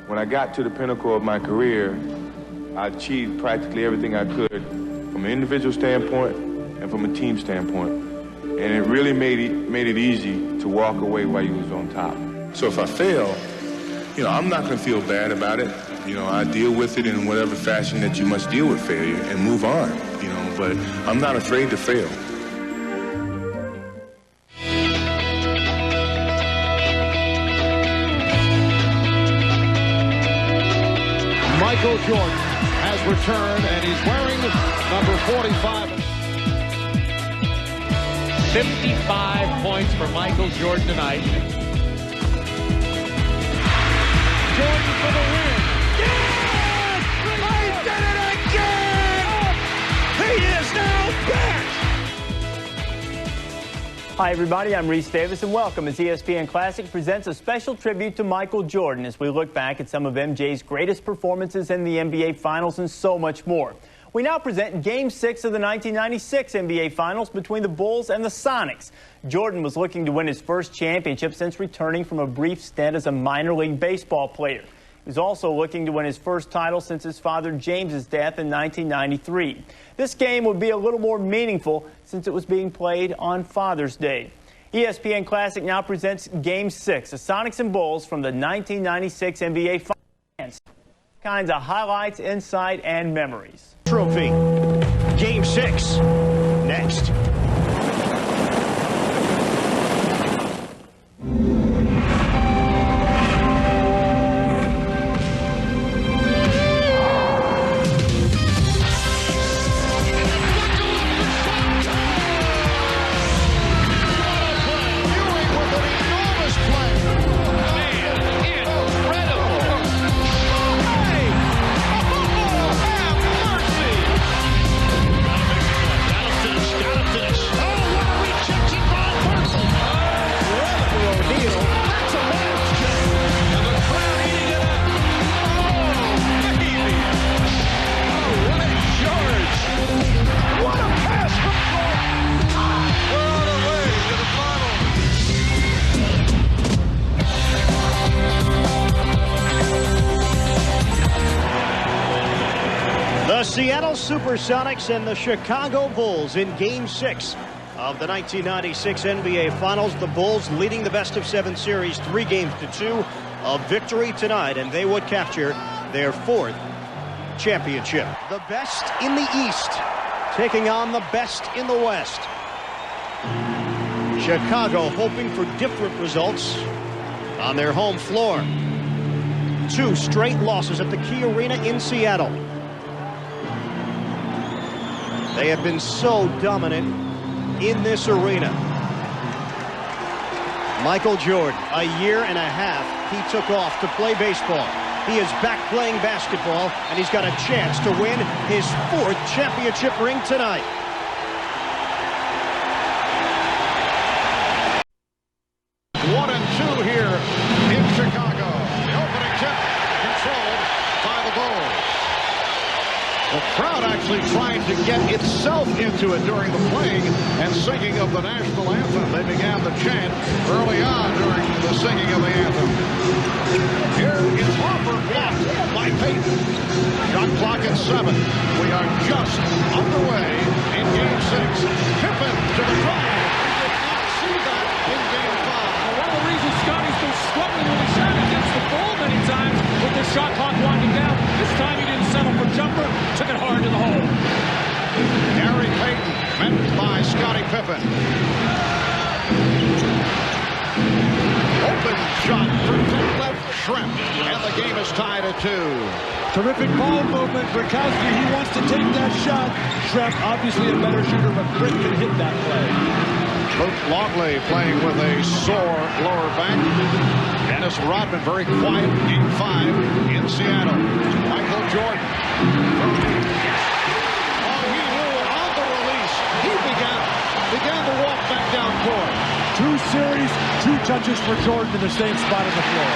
When I got to the pinnacle of my career, I achieved practically everything I could from an individual standpoint and from a team standpoint. And it really made it easy to walk away while you was on top. So if I fail, I'm not going to feel bad about it. I deal with it in whatever fashion that you must deal with failure and move on, but I'm not afraid to fail. Michael Jordan has returned, and he's wearing number 45. 55 points for Michael Jordan tonight. Jordan for the win. Yes! He did it again! He is now back! Hi, everybody. I'm Reese Davis, and welcome as ESPN Classic presents a special tribute to Michael Jordan as we look back at some of MJ's greatest performances in the NBA Finals and so much more. We now present Game 6 of the 1996 NBA Finals between the Bulls and the Sonics. Jordan was looking to win his first championship since returning from a brief stint as a minor league baseball player. He was also looking to win his first title since his father James's death in 1993. This game would be a little more meaningful since it was being played on Father's Day. ESPN Classic now presents Game 6, the Sonics and Bulls from the 1996 NBA Finals. Kinds of highlights, insight, and memories. Trophy. Game 6. Next. The Seattle Supersonics and the Chicago Bulls in Game 6 of the 1996 NBA Finals. The Bulls leading the best-of-7 series 3-2. A victory tonight, and they would capture their 4th championship. The best in the East taking on the best in the West. Chicago hoping for different results on their home floor. 2 straight losses at the Key Arena in Seattle. They have been so dominant in this arena. Michael Jordan, a year and a half he took off to play baseball. He is back playing basketball, and he's got a chance to win his 4th championship ring tonight. One and two here in Chicago. The opening tip controlled by the Bulls. The crowd actually trying to get itself into it during the playing and singing of the national anthem. They began the chant early on during the singing of the anthem. Here is Harper blocked by Payton. Shot clock at 7. We are just underway in Game 6. Pippen to the drive. We did not see that in Game 5. One of the reasons Scotty's been struggling with his shot against the ball many times with the shot clock winding down. This time he didn't settle for jumper, took it hard to the hole. Gary Payton met by Scottie Pippen. Open shot for left Schrempf, and the game is tied at 2. Terrific ball movement. Kukoc, he wants to take that shot. Schrempf, obviously a better shooter, but Britt can hit that play. Longley playing with a sore lower back. Dennis Rodman very quiet. Game 5 in Seattle. Michael Jordan. Oh, he knew on the release. He began to walk back down court. 2 series, 2 touches for Jordan in the same spot on the floor.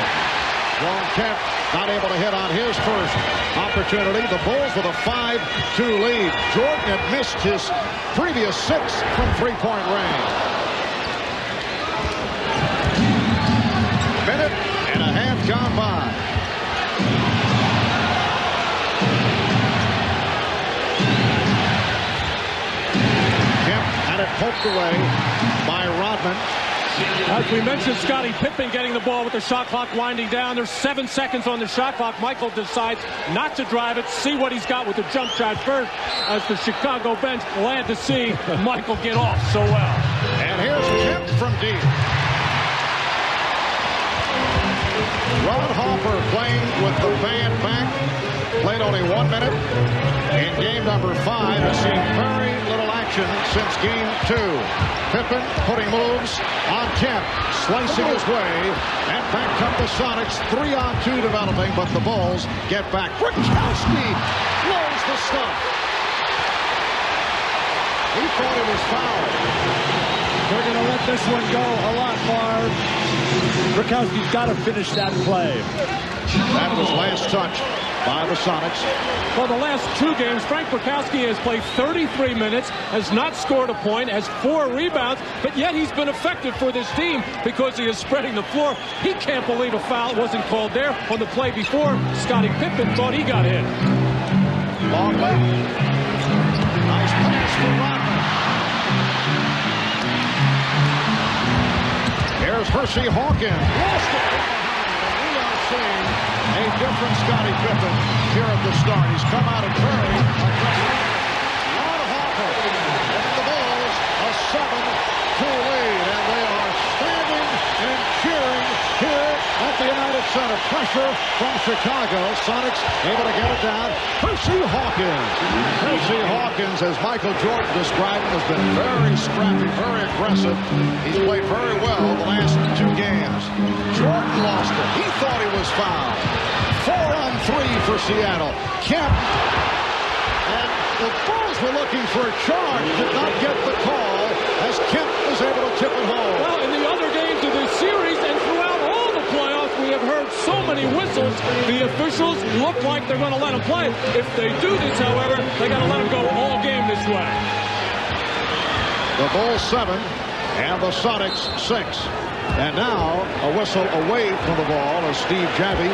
Kemp not able to hit on his first opportunity. The Bulls with a 5-2 lead. Jordan had missed his previous 6 from three-point range. Minute and a half gone by. poked away by Rodman. As we mentioned, Scottie Pippen getting the ball with the shot clock winding down. There's 7 seconds on the shot clock. Michael decides not to drive it, see what he's got with the jump shot first, as the Chicago bench glad to see Michael get off so well. And here's Kemp from deep. Ron Harper playing with the band back. Played only 1 minute in game number 5. Has seen very little action since game 2. Pippen putting moves on Kemp, slicing his way, and back come the Sonics. 3-on-2 developing, but the Bulls get back. Gronkowski blows the stuff. He thought it was foul. They're going to let this one go a lot, Marv. Gronkowski's got to finish that play. That was last touch by the Sonics. For the last 2 games, Frank Gronkowski has played 33 minutes, has not scored a point, has 4 rebounds, but yet he's been effective for this team because he is spreading the floor. He can't believe a foul wasn't called there on the play before. Scottie Pippen thought he got hit. Longley. Nice pass for Rodman. Here's Hersey Hawkins. Lost it. We are seeing a different Scottie Pippen here at the start. He's come out and very aggressive. Ron Harper. And the Bulls a 7-2 lead. And they are standing and cheering here at the United Center. Pressure from Chicago. Sonics able to get it down. Hersey Hawkins. Hersey Hawkins, as Michael Jordan described, has been very scrappy, very aggressive. He's played very well the last 2 games. Jordan lost it. He thought he was fouled. 4-on-3 for Seattle. Kemp. And the Bulls were looking for a charge. Did not get the call as Kemp was able to tip it home. Well, in the other games of this series and throughout all the playoffs, we have heard so many whistles. The officials look like they're going to let him play. If they do this, however, they got to let him go all game this way. The Bulls 7 and the Sonics 6. And now a whistle away from the ball as Steve Javie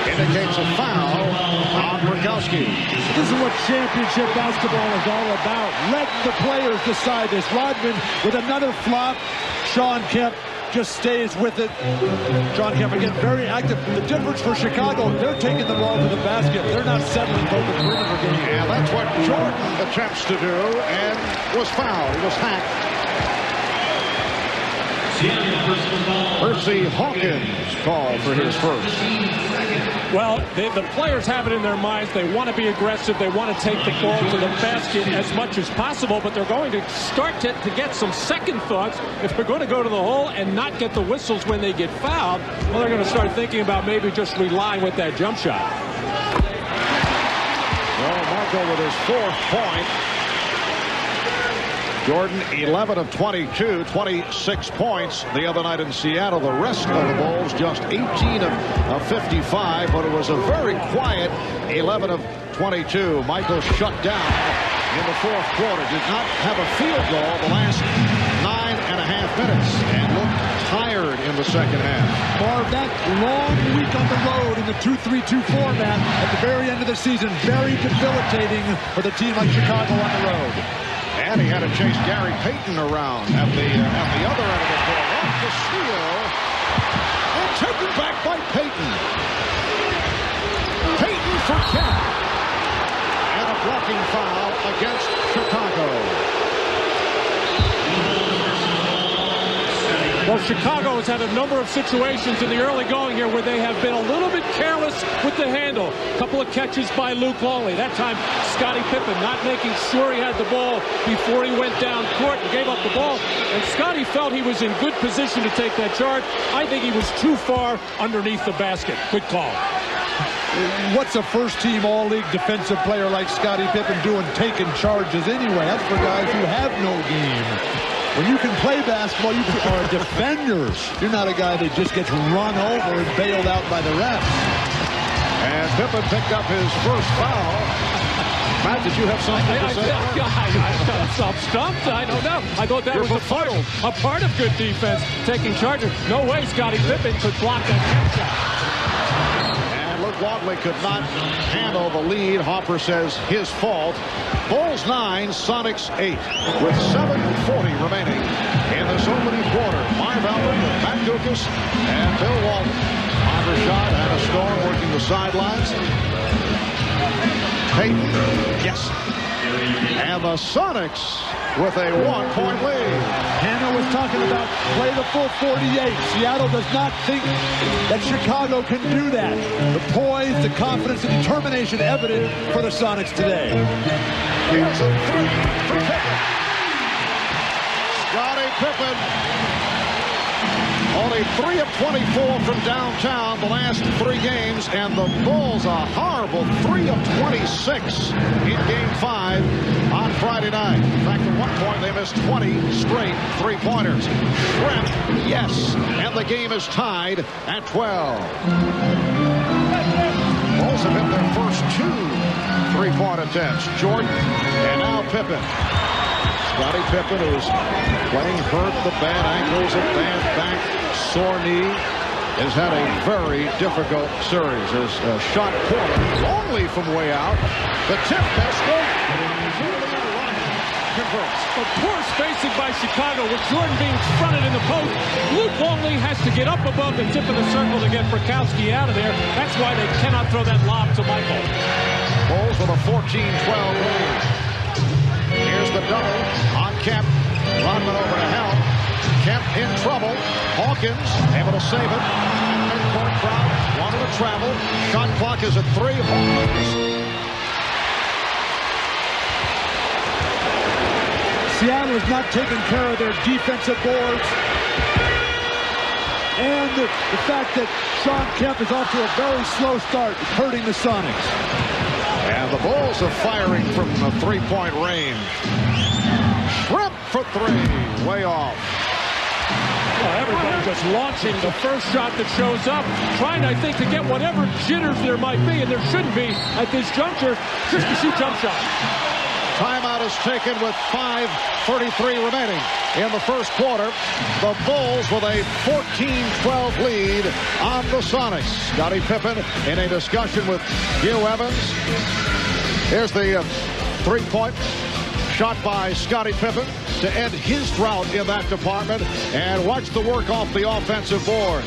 indicates a foul on Gronkowski. This is what championship basketball is all about. Let the players decide this. Rodman with another flop. Shawn Kemp just stays with it. Shawn Kemp again very active. The difference for Chicago, they're taking the ball to the basket. They're not settling for the perimeter game. And that's what Jordan attempts to do and was fouled. He was hacked. Hersey Hawkins called for his first. Well, the players have it in their minds. They want to be aggressive. They want to take the ball to the basket as much as possible, but they're going to start to get some second thoughts. If they're going to go to the hole and not get the whistles when they get fouled, well, they're going to start thinking about maybe just relying with that jump shot. Well, Marco with his 4th point. Jordan, 11 of 22, 26 points the other night in Seattle. The rest of the Bulls just 18 of 55, but it was a very quiet 11 of 22. Michael shut down in the 4th quarter. Did not have a field goal the last 9.5 minutes and looked tired in the second half. Marv, that long week on the road in the 2-3-2 format at the very end of the season, very debilitating for the team like Chicago on the road. And he had to chase Gary Payton around at the other end of the court. Off the steal. And taken back by Payton. Payton for Kemp. And a blocking foul against Chicago. Well, Chicago has had a number of situations in the early going here where they have been a little bit careless with the handle. A couple of catches by Longley. That time, Scottie Pippen not making sure he had the ball before he went down court and gave up the ball. And Scottie felt he was in good position to take that charge. I think he was too far underneath the basket. Good call. What's a first-team all-league defensive player like Scottie Pippen doing taking charges anyway? That's for guys who have no game. When you can play basketball, you are defenders. You're not a guy that just gets run over and bailed out by the refs. And Pippen picked up his first foul. Matt, did you have something to say? I'm stumped. I don't know. I thought that was a part of good defense, taking charges. No way Scottie Pippen could block that catch shot. And look, Longley could not handle the lead. Harper says his fault. Bulls 9, Sonics 8, with 7:40 remaining in this opening quarter. Marv Albert with Matt Kukoc and Bill Walton. Harper shot and a storm working the sidelines. Payton, yes. And the Sonics with a 1-point lead. Hannah was talking about play the full 48. Seattle does not think that Chicago can do that. The poise, the confidence, the determination evident for the Sonics today. Here's a three for Pippen. Scottie Pippen. Only 3 of 24 from downtown the last 3 games, and the Bulls a horrible 3 of 26 in Game 5 on Friday night. In fact, at one point they missed 20 straight three-pointers. Schrempf, yes, and the game is tied at 12. Bulls have hit their first 2 three-point attempts. Jordan and now Pippen. Scottie Pippen, who's playing hurt, the bad ankles, a bad back, sore knee, has had a very difficult series. There's a shot corner, Longley from way out. The tip pass converts. A poor spacing by Chicago with Jordan being fronted in the post. Luke Longley has to get up above the tip of the circle to get Frykowski out of there. That's why they cannot throw that lob to Michael. Bulls with a 14-12 lead. Here's the double on Kemp. Rodman over to help. Kemp in trouble. Hawkins able to save it. Midcourt crowd wanted to travel. Shot clock is at 3. Hawkins. Seattle is not taking care of their defensive boards. And the fact that Sean Kemp is off to a very slow start is hurting the Sonics. And the Bulls are firing from the three-point range. Schrempf for 3. Way off. Oh, everybody just launching the first shot that shows up. Trying, I think, to get whatever jitters there might be, and there shouldn't be at this juncture, just to shoot jump shots. Timeout is taken with 5:33 remaining in the first quarter. The Bulls with a 14-12 lead on the Sonics. Scottie Pippen in a discussion with Hugh Evans. Here's the three-point shot by Scottie Pippen to end his drought in that department. And watch the work off the offensive boards.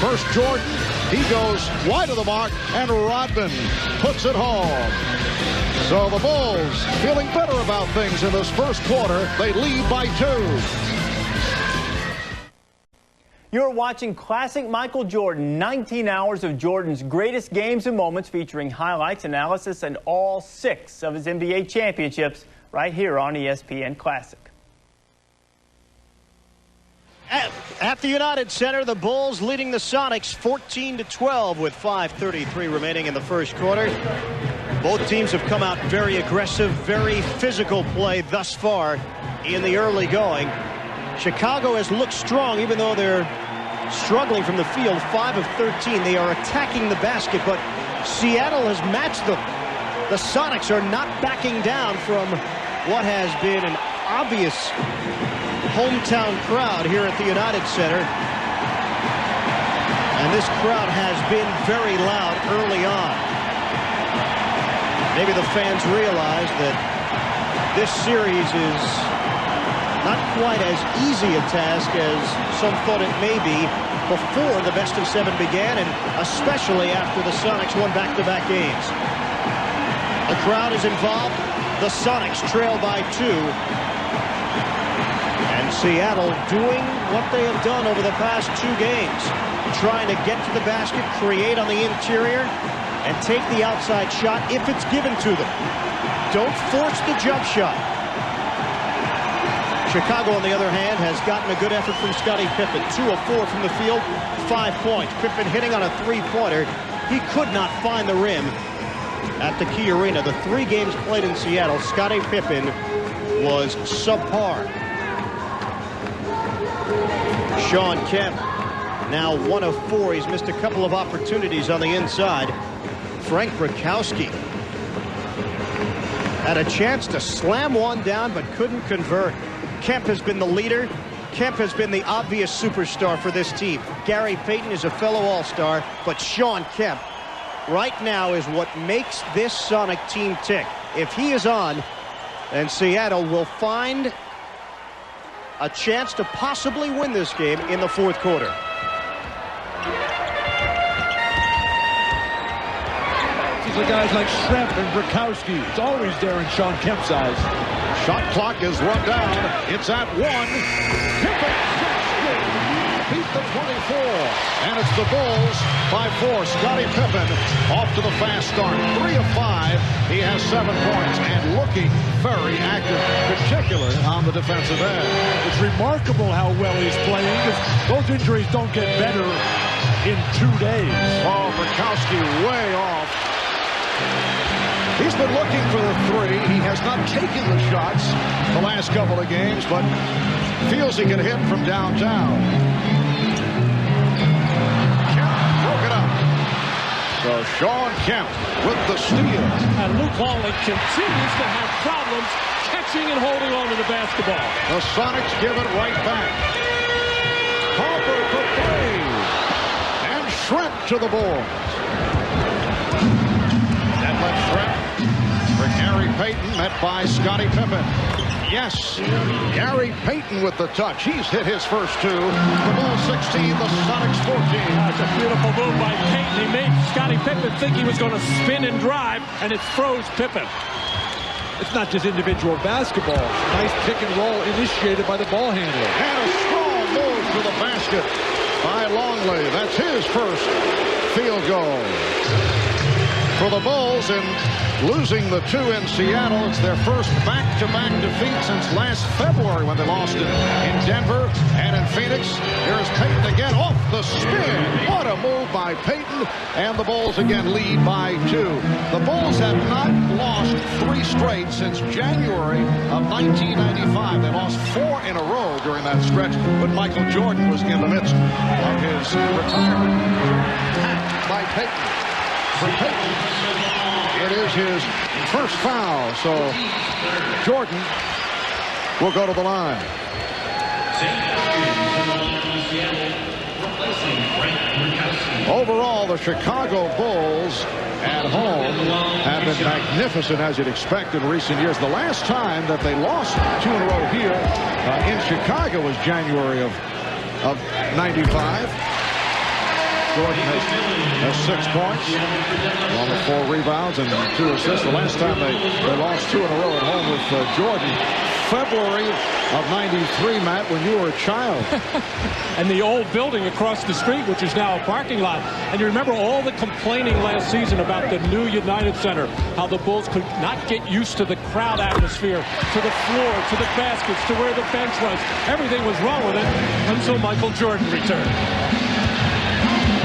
First Jordan, he goes wide of the mark, and Rodman puts it home. So the Bulls feeling better about things in this first quarter. They lead by 2. You're watching Classic Michael Jordan, 19 hours of Jordan's greatest games and moments featuring highlights, analysis, and all 6 of his NBA championships right here on ESPN Classic. At the United Center, the Bulls leading the Sonics 14-12 with 5:33 remaining in the first quarter. Both teams have come out very aggressive, very physical play thus far in the early going. Chicago has looked strong, even though they're struggling from the field. 5 of 13. They are attacking the basket, but Seattle has matched them. The Sonics are not backing down from what has been an obvious hometown crowd here at the United Center. And this crowd has been very loud early on. Maybe the fans realize that this series is not quite as easy a task as some thought it may be before the best-of-7 began, and especially after the Sonics won back-to-back games. The crowd is involved. The Sonics trail by 2. And Seattle doing what they have done over the past 2 games, trying to get to the basket, create on the interior, and take the outside shot if it's given to them. Don't force the jump shot. Chicago, on the other hand, has gotten a good effort from Scottie Pippen. 2 of 4 from the field, 5 points. Pippen hitting on a three-pointer. He could not find the rim at the Key Arena. The 3 games played in Seattle, Scottie Pippen was subpar. Sean Kemp, now 1 of 4. He's missed a couple of opportunities on the inside. Frank Frykowski had a chance to slam one down, but couldn't convert. Kemp has been the leader. Kemp has been the obvious superstar for this team. Gary Payton is a fellow All-Star, but Sean Kemp right now is what makes this Sonic team tick. If he is on, then Seattle will find a chance to possibly win this game in the fourth quarter. These are guys like Schrempf and Kukoc. It's always there in Shawn Kemp's eyes. Shot clock is run down. It's at 1. Pippen beat the 24. And it's the Bulls by 4. Scottie Pippen off to the fast start. 3 of 5. He has 7 points and looking very active, particularly on the defensive end. It's remarkable how well he's playing, because those injuries don't get better in 2 days. Oh, Kukoc way off. He's been looking for the 3. He has not taken the shots the last couple of games, but feels he can hit from downtown. Kemp broke it up. So Shawn Kemp with the steal. And Luke Longley continues to have problems catching and holding on to the basketball. The Sonics give it right back. Harper for 3. And Schrempf to the board. That left Schrempf for Gary Payton, met by Scottie Pippen. Yes, Gary Payton with the touch. He's hit his first 2. The Bulls 16, the Sonics 14. That's a beautiful move by Payton. He made Scottie Pippen think he was going to spin and drive, and it froze Pippen. It's not just individual basketball. Nice pick and roll initiated by the ball handler. And a strong move to the basket by Longley. That's his first field goal. For the Bulls, in losing the 2 in Seattle, it's their first back-to-back defeat since last February when they lost in Denver and in Phoenix. Here's Payton again off the spin. What a move by Payton. And the Bulls again lead by 2. The Bulls have not lost 3 straight since January of 1995. They lost 4 in a row during that stretch when Michael Jordan was in the midst of his retirement. Tapped by Payton. For Payton, it is his first foul, so Jordan will go to the line. Overall, the Chicago Bulls at home have been magnificent, as you'd expect in recent years. The last time that they lost 2 in a row here in Chicago was January of 95. Jordan has 6 points, along with 4 rebounds and 2 assists. The last time they lost 2 in a row at home with Jordan, February of 93, Matt, when you were a child. And the old building across the street, which is now a parking lot. And you remember all the complaining last season about the new United Center, how the Bulls could not get used to the crowd atmosphere, to the floor, to the baskets, to where the bench was. Everything was wrong with it until Michael Jordan returned.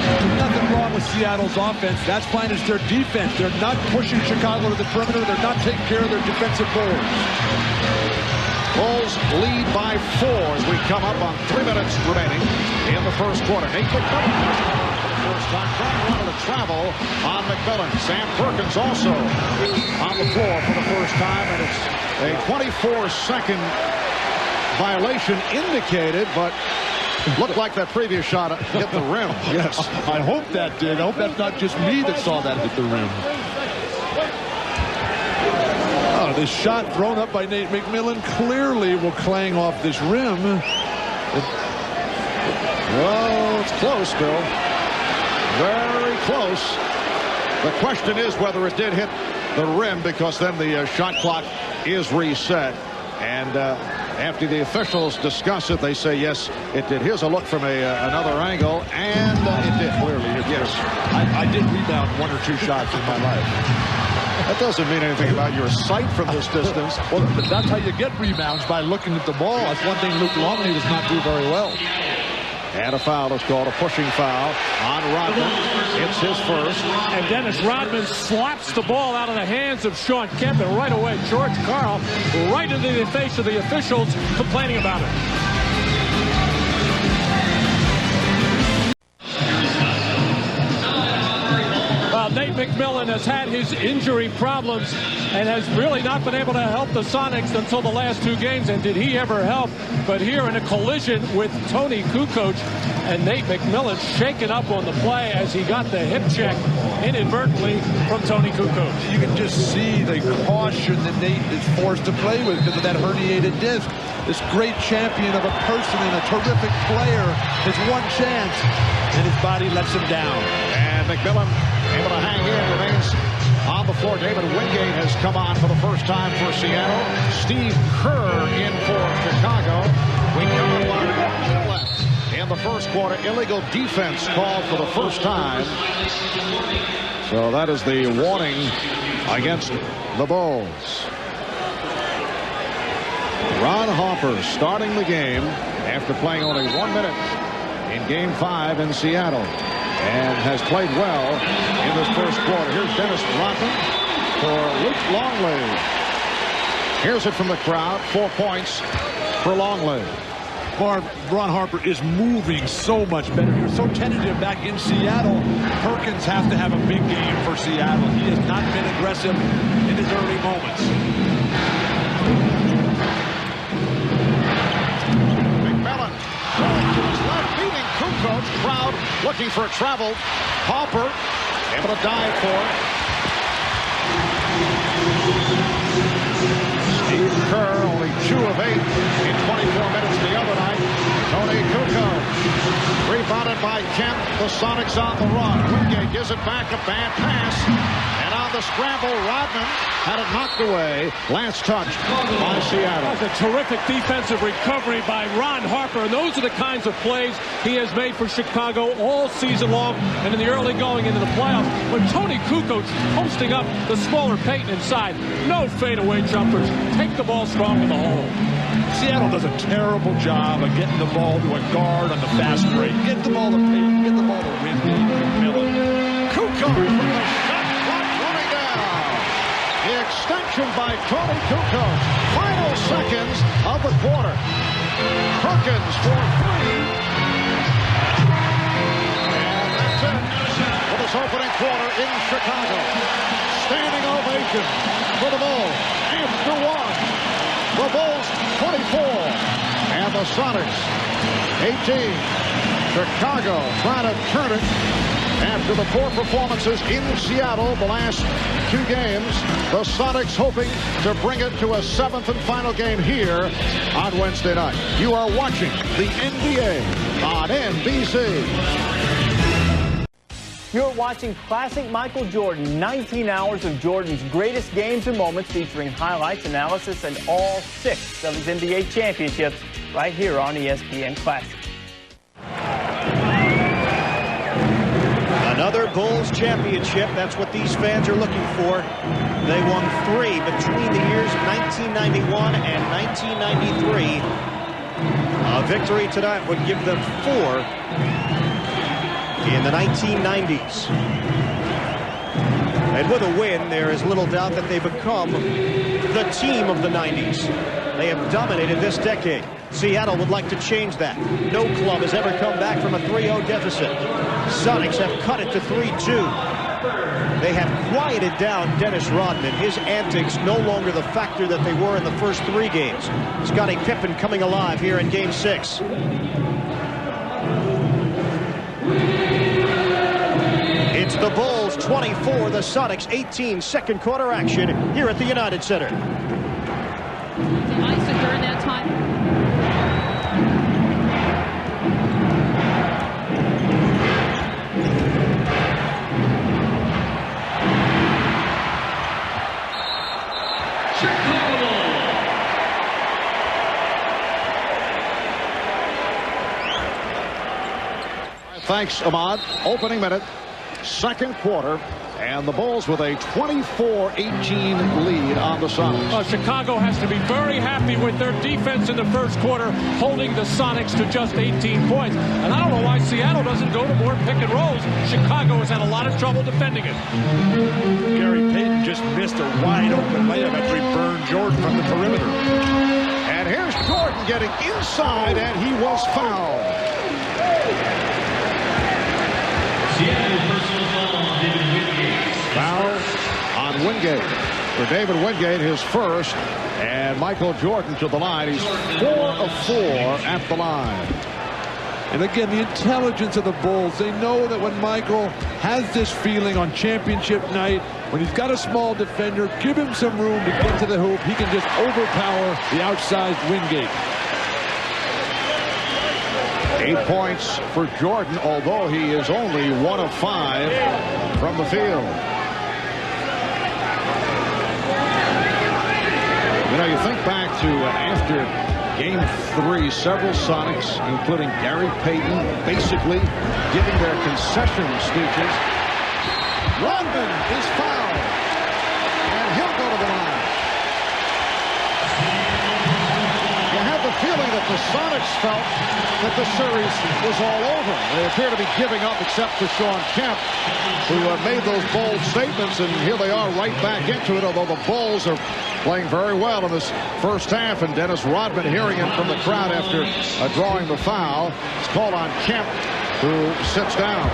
Nothing wrong with Seattle's offense. That's fine as their defense. They're not pushing Chicago to the perimeter. They're not taking care of their defensive boards. Bulls lead by 4 as we come up on 3 minutes remaining in the first quarter. Nate McMillan for the first time. Brian wanted to travel on McMillan. Sam Perkins also on the floor for the first time, and it's a 24-second violation indicated, but looked like that previous shot hit the rim. Yes, I hope that did. I hope that's not just me that saw that hit the rim. Oh, this shot thrown up by Nate McMillan clearly will clang off this rim. Well, it's close, Bill. Very close. The question is whether it did hit the rim, because then the shot clock is reset. And after the officials discuss it, they say, yes, it did. Here's a look from another angle, and it did. Clearly, yes. I did rebound 1 or 2 shots in my life. That doesn't mean anything about your sight from this distance. Well, that's how you get rebounds, by looking at the ball. That's one thing Luke Longley does not do very well. And a foul is called, a pushing foul on Rodman. It's his first. And Dennis Rodman slaps the ball out of the hands of Shawn Kemp, and right away George Karl right into the face of the officials complaining about it. Now, Nate McMillan has had his injury problems and has really not been able to help the Sonics until the last 2 games. And did he ever help? But here in a collision with Tony Kukoc, and Nate McMillan shaken up on the play as he got the hip check inadvertently from Tony Kukoc. You can just see the caution that Nate is forced to play with because of that herniated disc. This great champion of a person and a terrific player has one chance, and his body lets him down. And McMillan able to hang in, remains on the floor. David Wingate has come on for the first time for Seattle. Steve Kerr in for Chicago. We come on left. In the first quarter, illegal defense called for the first time. So that is the warning against the Bulls. Ron Harper starting the game after playing only 1 minute in Game 5 in Seattle, and has played well in this first quarter. Here's Dennis Rodman for Luke Longley. Here's it from the crowd. 4 points for Longley. Ron Harper is moving so much better. He was so tentative back in Seattle. Perkins has to have a big game for Seattle. He has not been aggressive in his early moments. McMillan to his left, beating Kukoc. Crowd looking for a travel. Harper able to dive for it. Steve Kerr only 2 of 8 in 24 minutes the other night. Tony Kukoc rebounded by Kemp. The Sonics on the run. Wingate gives it back, a bad pass, and on the scramble, Rodman had it knocked away. Last touch by Seattle. That's a terrific defensive recovery by Ron Harper, and those are the kinds of plays he has made for Chicago all season long and in the early going into the playoffs. When Tony Kukoc posting up the smaller Payton inside, no fadeaway jumpers, take the ball strong in the hole. Seattle does a terrible job of getting the ball to a guard on the fast break. Get the ball to Payton, get the ball to Wingate, McMillan. Kukoc with the shot clock running down. The extension by Tony Kukoc. Final seconds of the quarter. Perkins for 3. And that's it for this opening quarter in Chicago. Standing ovation for the Bulls. After 1. The Bulls 24 and the Sonics 18. Chicago trying to turn it after the poor performances in Seattle the last 2 games. The Sonics hoping to bring it to a 7th and final game here on Wednesday night. You are watching the NBA on NBC. You're watching Classic Michael Jordan, 19 hours of Jordan's greatest games and moments featuring highlights, analysis, and all 6 of his NBA championships right here on ESPN Classic. Another Bulls championship. That's what these fans are looking for. They won 3 between the years of 1991 and 1993. A victory tonight would give them 4 in the 1990s. And with a win, there is little doubt that they become the team of the 90s. They have dominated this decade. Seattle would like to change that. No club has ever come back from a 3-0 deficit. Sonics have cut it to 3-2. They have quieted down Dennis Rodman. His antics no longer the factor that they were in the first 3 games. Scottie Pippen coming alive here in Game 6. It's the Bulls 24, the Sonics 18. Second quarter action here at the United Center. The ice during that time. Thanks, Ahmad. Opening minute, second quarter, and the Bulls with a 24-18 lead on the Sonics. Chicago has to be very happy with their defense in the first quarter, holding the Sonics to just 18 points. And I don't know why Seattle doesn't go to more pick and rolls. Chicago has had a lot of trouble defending it. Gary Payton just missed a wide open layup after he burned Jordan from the perimeter. And here's Jordan getting inside, and he was fouled. Seattle personal foul on David Wingate. Wingate. For David Wingate, his first, and Michael Jordan to the line. He's 4 of 4 at the line. And again, the intelligence of the Bulls. They know that when Michael has this feeling on championship night, when he's got a small defender, give him some room to get to the hoop. He can just overpower the outsized Wingate. 8 points for Jordan, although he is only 1 of 5 from the field. You know, you think back to after Game 3, several Sonics, including Gary Payton, basically giving their concession speeches. Rodman is fouled, and he'll go to the line. You have the feeling that the Sonics felt that the series was all over. They appear to be giving up, except for Sean Kemp, who made those bold statements, and here they are right back into it, although the Bulls are playing very well in this first half, and Dennis Rodman, hearing it from the crowd after drawing the foul, it's called on Kemp, who sits down.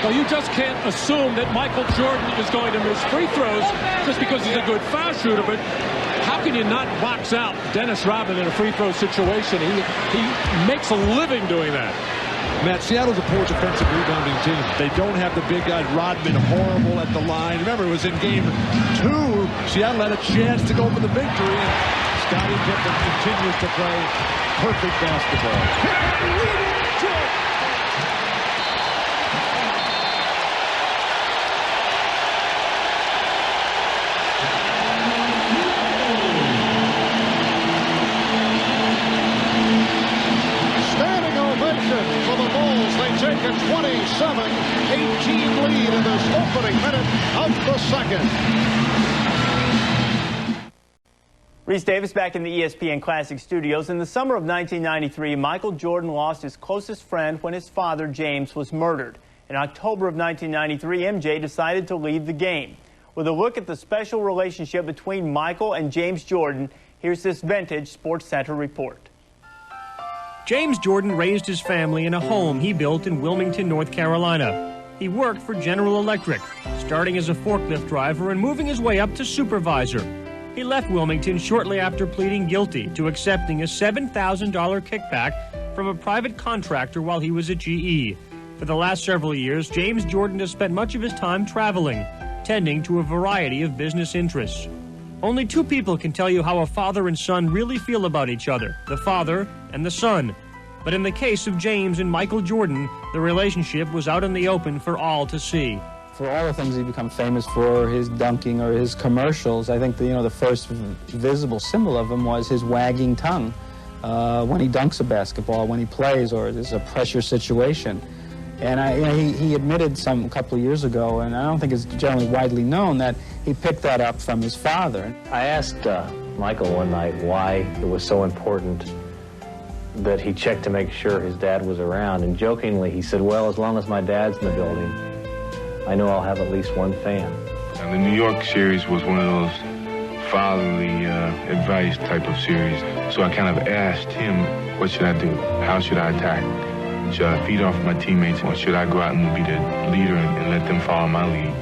Well, you just can't assume that Michael Jordan is going to miss free throws just because he's a good foul shooter, but how can you not box out Dennis Rodman in a free throw situation? He makes a living doing that. Matt, Seattle's a poor defensive rebounding team. They don't have the big guys. Rodman horrible at the line. Remember, it was in Game 2. Seattle had a chance to go for the victory. And Scottie Pippen continues to play perfect basketball. Take a 27-18 lead in this opening minute of the second. Reese Davis back in the ESPN Classic studios. In the summer of 1993, Michael Jordan lost his closest friend when his father, James, was murdered. In October of 1993, MJ decided to leave the game. With a look at the special relationship between Michael and James Jordan, here's this vintage Sports Center report. James Jordan raised his family in a home he built in Wilmington, North Carolina. He worked for General Electric, starting as a forklift driver and moving his way up to supervisor. He left Wilmington shortly after pleading guilty to accepting a $7,000 kickback from a private contractor while he was at GE. For the last several years, James Jordan has spent much of his time traveling, tending to a variety of business interests. Only 2 people can tell you how a father and son really feel about each other, the father and the son. But in the case of James and Michael Jordan, the relationship was out in the open for all to see. For all the things he become famous for, his dunking or his commercials, I think the first visible symbol of him was his wagging tongue when he dunks a basketball, when he plays, or there's a pressure situation. And he admitted a couple of years ago, and I don't think it's generally widely known, that he picked that up from his father. I asked Michael one night why it was so important that he checked to make sure his dad was around, and jokingly he said, well, as long as my dad's in the building, I know I'll have at least one fan. And the New York series was one of those fatherly advice type of series, so I kind of asked him, what should I do? How should I attack? Should I feed off my teammates, or should I go out and be the leader and let them follow my lead?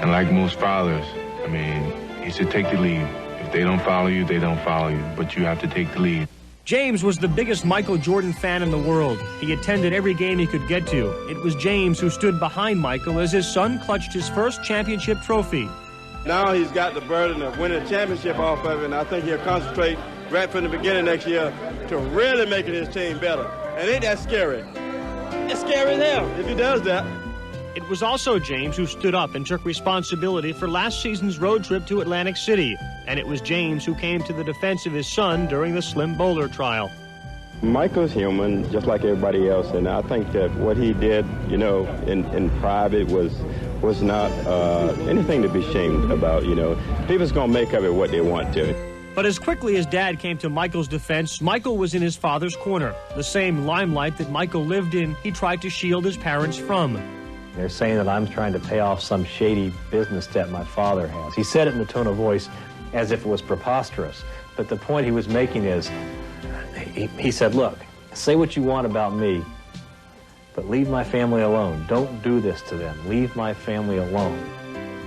And like most fathers, I mean, he said take the lead. If they don't follow you, they don't follow you, but you have to take the lead. James was the biggest Michael Jordan fan in the world. He attended every game he could get to. It was James who stood behind Michael as his son clutched his first championship trophy. Now he's got the burden of winning a championship off of it, and I think he'll concentrate right from the beginning next year to really making his team better. And ain't that scary? It's scary as hell if he does that. It was also James who stood up and took responsibility for last season's road trip to Atlantic City. And it was James who came to the defense of his son during the Slim Bowler trial. Michael's human, just like everybody else, and I think that what he did, in private was not anything to be ashamed about, People's going to make of it what they want to. But as quickly as Dad came to Michael's defense, Michael was in his father's corner. The same limelight that Michael lived in, he tried to shield his parents from. They're saying that I'm trying to pay off some shady business debt my father has. He said it in a tone of voice as if it was preposterous. But the point he was making is, he said, look, say what you want about me, but leave my family alone. Don't do this to them. Leave my family alone.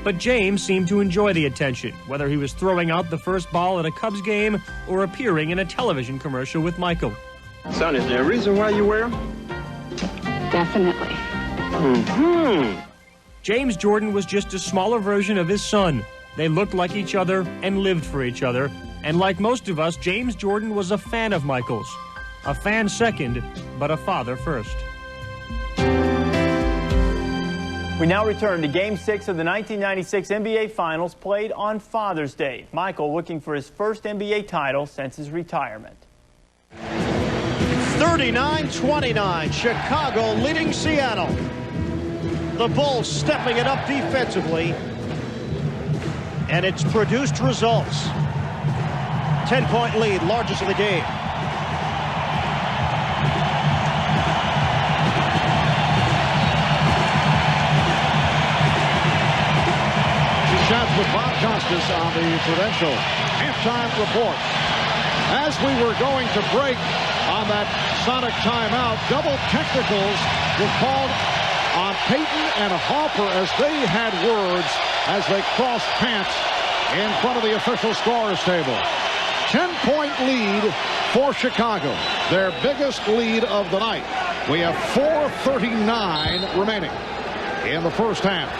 But James seemed to enjoy the attention, whether he was throwing out the first ball at a Cubs game or appearing in a television commercial with Michael. Son, is there a reason why you wear them? Definitely. James Jordan was just a smaller version of his son. They looked like each other and lived for each other. And like most of us, James Jordan was a fan of Michael's. A fan second, but a father first. We now return to Game 6 of the 1996 NBA Finals played on Father's Day. Michael looking for his first NBA title since his retirement. 39-29, Chicago leading Seattle. The Bulls stepping it up defensively, and it's produced results. 10-point lead, largest of the game. Shots with Bob Costas on the Prudential halftime report. As we were going to break on that Sonic timeout, double technicals were called on Payton and Harper as they had words as they crossed paths in front of the official scorers table. 10-point lead for Chicago, their biggest lead of the night. We have 4:39 remaining in the first half.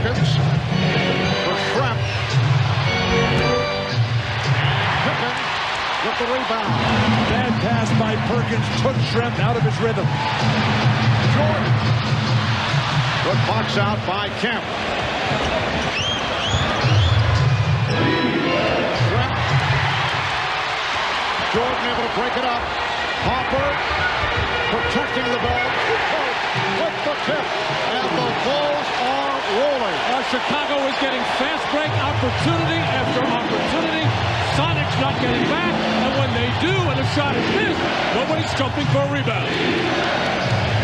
For Schrempf. Pippen with the rebound. Bad pass by Perkins took Schrempf out of his rhythm. Jordan. Good box out by Kemp. Schrempf. Jordan able to break it up. Harper protecting the ball. With the tip. And the Bulls are rolling. Chicago is getting fast break opportunity after opportunity. Sonic's not getting back, and when they do and a shot is missed, nobody's jumping for a rebound.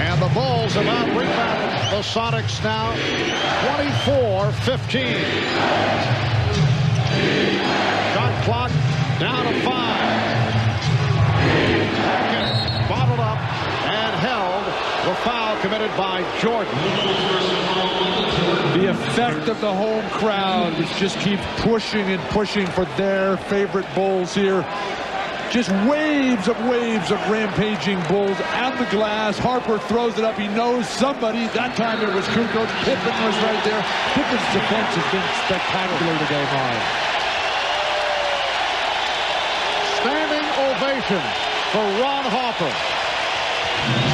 And the Bulls have out rebounded the Sonics now 24-15. Shot clock down to 5. Bottled up and held. The foul committed by Jordan. The effect of the home crowd, which just keeps pushing and pushing for their favorite Bulls here. Just waves of rampaging Bulls at the glass. Harper throws it up. He knows somebody. That time it was Kukoc. Pippen was right there. Pippen's defense has been spectacular today, Marv. Standing ovation for Ron Harper.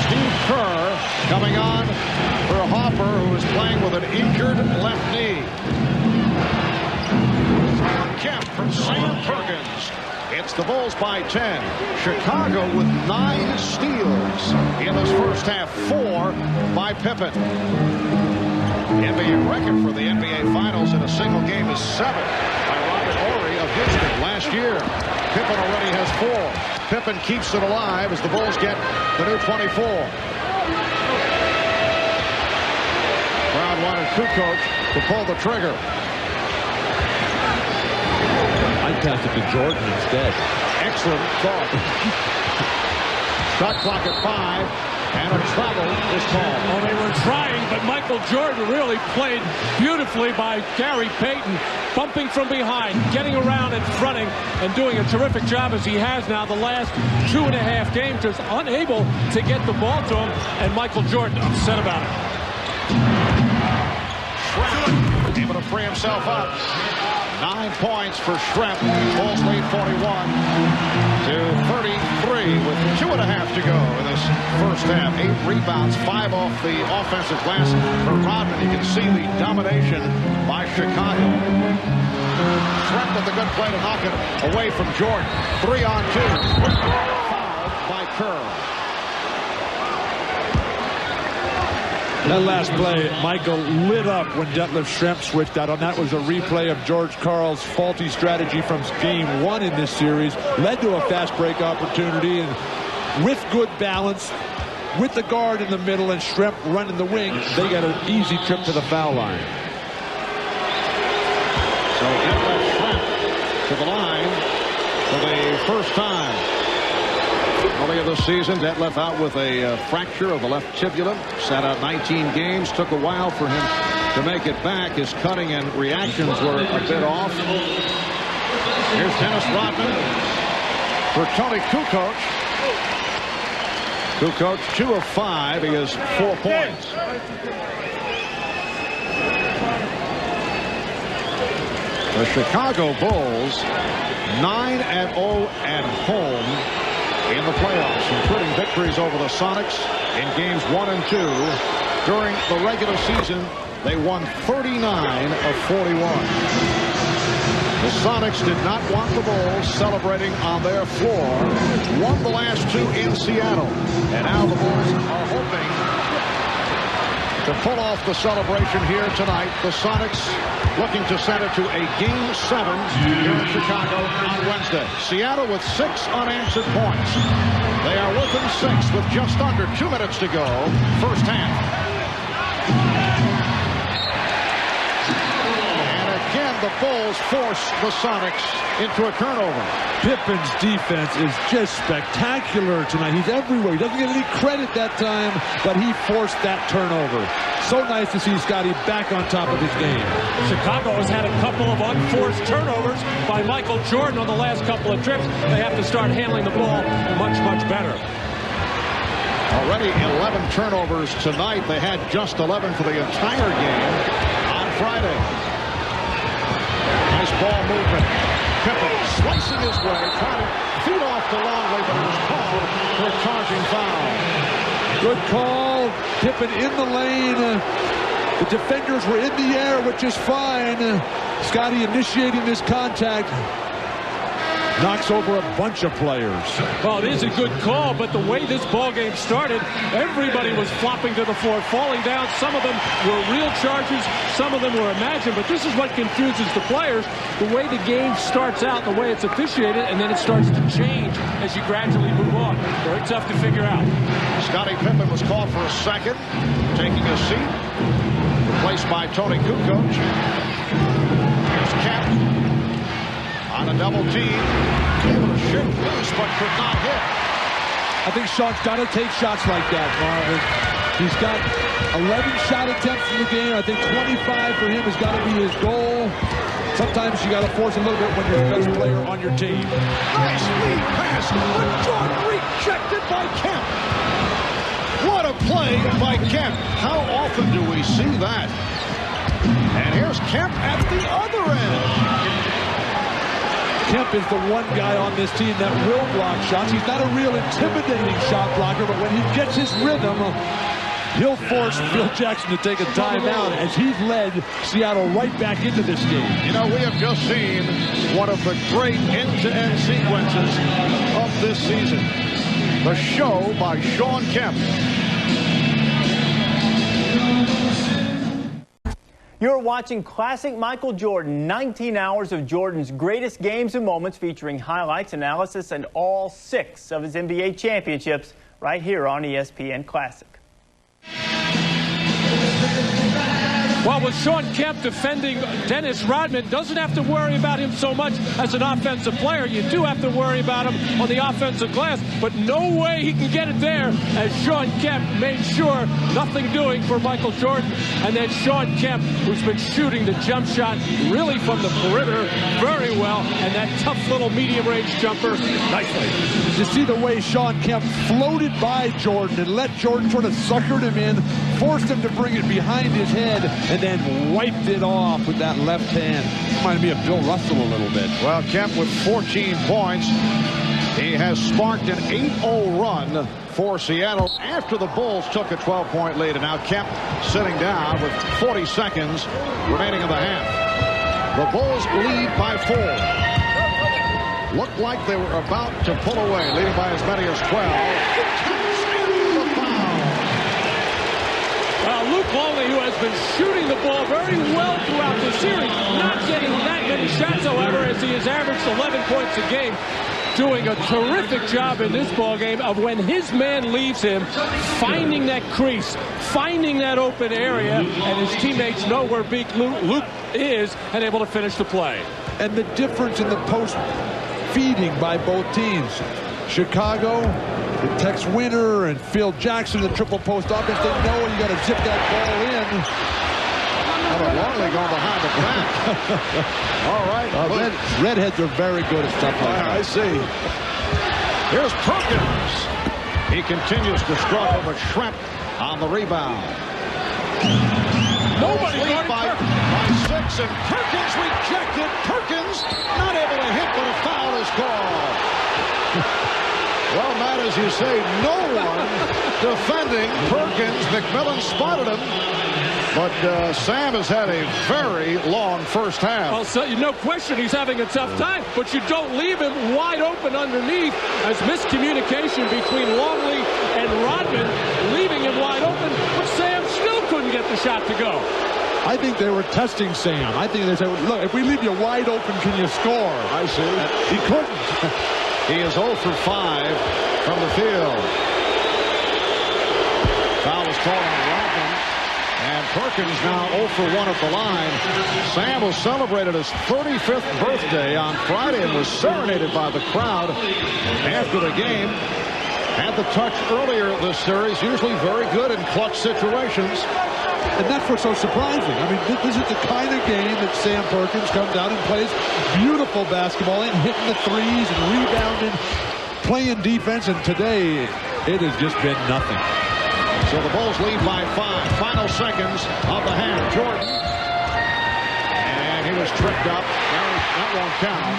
Steve Kerr coming on for Harper, who is playing with an injured left knee. Kemp from Sam Perkins. It's the Bulls by 10. Chicago with 9 steals in this first half. 4 by Pippen. NBA record for the NBA Finals in a single game is 7 by Robert Horry of Houston last year. Pippen already has 4. Pippen keeps it alive as the Bulls get the new 24. Crowd wanted Kukoc to pull the trigger. I passed it to Jordan instead. Excellent thought. Shot clock at 5. And a travel is called. Oh, they were trying, but Michael Jordan really played beautifully by Gary Payton, bumping from behind, getting around and fronting, and doing a terrific job as he has now the last 2.5 games, just unable to get the ball to him, and Michael Jordan upset about it. Schrempf able to free himself up. 9 points for Schrempf. Bulls lead 41-33 with 2.5 to go in this first half. 8 rebounds, 5 off the offensive glass for Rodman. You can see the domination by Chicago. Schrempf with a good play to knock it away from Jordan. 3-on-2. Fouled by Kerr. That last play, Michael lit up when Detlef Schrempf switched out, and that was a replay of George Karl's faulty strategy from game 1 in this series. Led to a fast break opportunity, and with good balance, with the guard in the middle and Schrempf running the wing, they got an easy trip to the foul line. So Detlef Schrempf to the line. for the first time. Earlier this season, Detlef out with a fracture of the left tibia. Sat out 19 games. Took a while for him to make it back. His cutting and reactions were a bit off. Here's Dennis Rodman for Tony Kukoc. Kukoc 2 of 5. He has 4 points. The Chicago Bulls 9-0 at home in the playoffs, including victories over the Sonics in games 1 and 2. During the regular season, they won 39 of 41. The Sonics did not want the Bulls celebrating on their floor. Won the last 2 in Seattle. And now the Bulls are hoping to pull off the celebration here tonight. The Sonics looking to send it to a Game 7 here in Chicago on Wednesday. Seattle with 6 unanswered points. They are within 6 with just under 2 minutes to go. First half. Again, the Bulls force the Sonics into a turnover. Pippen's defense is just spectacular tonight. He's everywhere. He doesn't get any credit that time, but he forced that turnover. So nice to see Scotty back on top of his game. Chicago has had a couple of unforced turnovers by Michael Jordan on the last couple of trips. They have to start handling the ball much, much better. Already 11 turnovers tonight. They had just 11 for the entire game on Friday. Nice ball movement. Pippen slicing his way, trying to feed off to Longley, but it was called for a charging foul. Good call. Pippen in the lane. The defenders were in the air, which is fine. Scotty initiating this contact. Knocks over a bunch of players. Well, it is a good call, but the way this ball game started, everybody was flopping to the floor, falling down. Some of them were real charges, some of them were imagined, but this is what confuses the players. The way the game starts out, the way it's officiated, and then it starts to change as you gradually move on. Very tough to figure out. Scottie Pippen was called for a second, taking a seat, replaced by Tony Kukoc. Here's Kemp. On a double team, able to shoot loose, but could not hit. I think Sean's got to take shots like that, Marvin. He's got 11 shot attempts in the game. I think 25 for him has got to be his goal. Sometimes you got to force a little bit when you're the best player on your team. Nice lead pass, but Jordan rejected by Kemp. What a play by Kemp. How often do we see that? And here's Kemp at the other end. Kemp is the one guy on this team that will block shots. He's not a real intimidating shot blocker, but when he gets his rhythm, he'll force Phil Jackson to take a timeout as he's led Seattle right back into this game. You know, we have just seen one of the great end-to-end sequences of this season. The show by Shawn Kemp. You're watching Classic Michael Jordan, 19 hours of Jordan's greatest games and moments featuring highlights, analysis, and all 6 of his NBA championships right here on ESPN Classic. Well, with Shawn Kemp defending Dennis Rodman, doesn't have to worry about him so much as an offensive player. You do have to worry about him on the offensive glass, but no way he can get it there as Shawn Kemp made sure nothing doing for Michael Jordan. And then Shawn Kemp, who's been shooting the jump shot really from the perimeter very well, and that tough little medium-range jumper nicely. You see the way Shawn Kemp floated by Jordan and let Jordan sort of suckered him in, forced him to bring it behind his head, and then wiped it off with that left hand. Reminded me of Bill Russell a little bit. Well, Kemp with 14 points. He has sparked an 8-0 run for Seattle after the Bulls took a 12-point lead. And now Kemp sitting down with 40 seconds remaining in the half. The Bulls lead by 4. Looked like they were about to pull away, leading by as many as 12. Luke Longley, who has been shooting the ball very well throughout the series, not getting that many shots, however, as he has averaged 11 points a game, doing a terrific job in this ball game of when his man leaves him, finding that crease, finding that open area, and his teammates know where Luke is and able to finish the play. And the difference in the post feeding by both teams. Chicago, with Tex Winter and Phil Jackson, the triple post offense, they know you got to zip that ball in. Longley going behind the back. All right. Redheads are very good at stuff like that. I see. Here's Perkins. He continues to struggle, but Schrempf on the rebound. Nobody lead by 6, and Perkins rejected. Perkins not able to hit, but a foul is called. Well, Matt, as you say, no one defending Perkins. McMillan spotted him. But Sam has had a very long first half. Well, so, no question he's having a tough time, but you don't leave him wide open underneath as miscommunication between Longley and Rodman, leaving him wide open, but Sam still couldn't get the shot to go. I think they were testing Sam. I think they said, look, if we leave you wide open, can you score? I see. He couldn't. He is 0 for 5 from the field. Foul is called on Rodman. And Perkins now 0 for 1 at the line. Sam was celebrated his 35th birthday on Friday and was serenaded by the crowd after the game. Had the touch earlier this series, usually very good in clutch situations. And that's what's so surprising. I mean, this is the kind of game that Sam Perkins comes out and plays beautiful basketball and hitting the threes and rebounding, playing defense. And today, it has just been nothing. So the Bulls lead by 5. Final seconds of the half. Jordan. And he was tripped up. That won't count.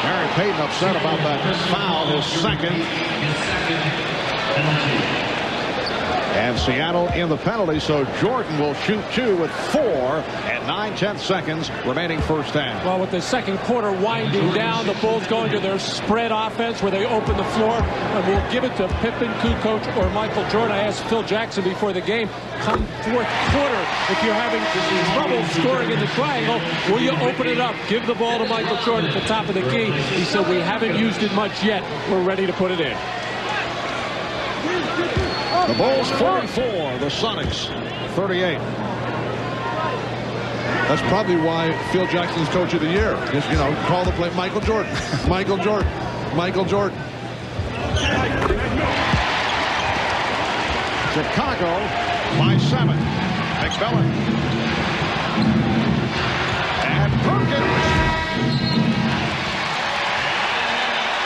Gary Payton upset about that foul, his second. And Seattle in the penalty, so Jordan will shoot 2 with 4 and 9/10 seconds remaining first half. Well, with the second quarter winding down, the Bulls going to their spread offense where they open the floor, and we'll give it to Pippen, Kukoc, or Michael Jordan. I asked Phil Jackson before the game, come fourth quarter, if you're having trouble scoring in the triangle, will you open it up? Give the ball to Michael Jordan at the top of the key. He said, we haven't used it much yet. We're ready to put it in. The Bulls 44, the Sonics 38. That's probably why Phil Jackson's Coach of the Year. Just, call the play Michael Jordan. Michael Jordan. Michael Jordan. Chicago by 7. McMillan. And Perkins.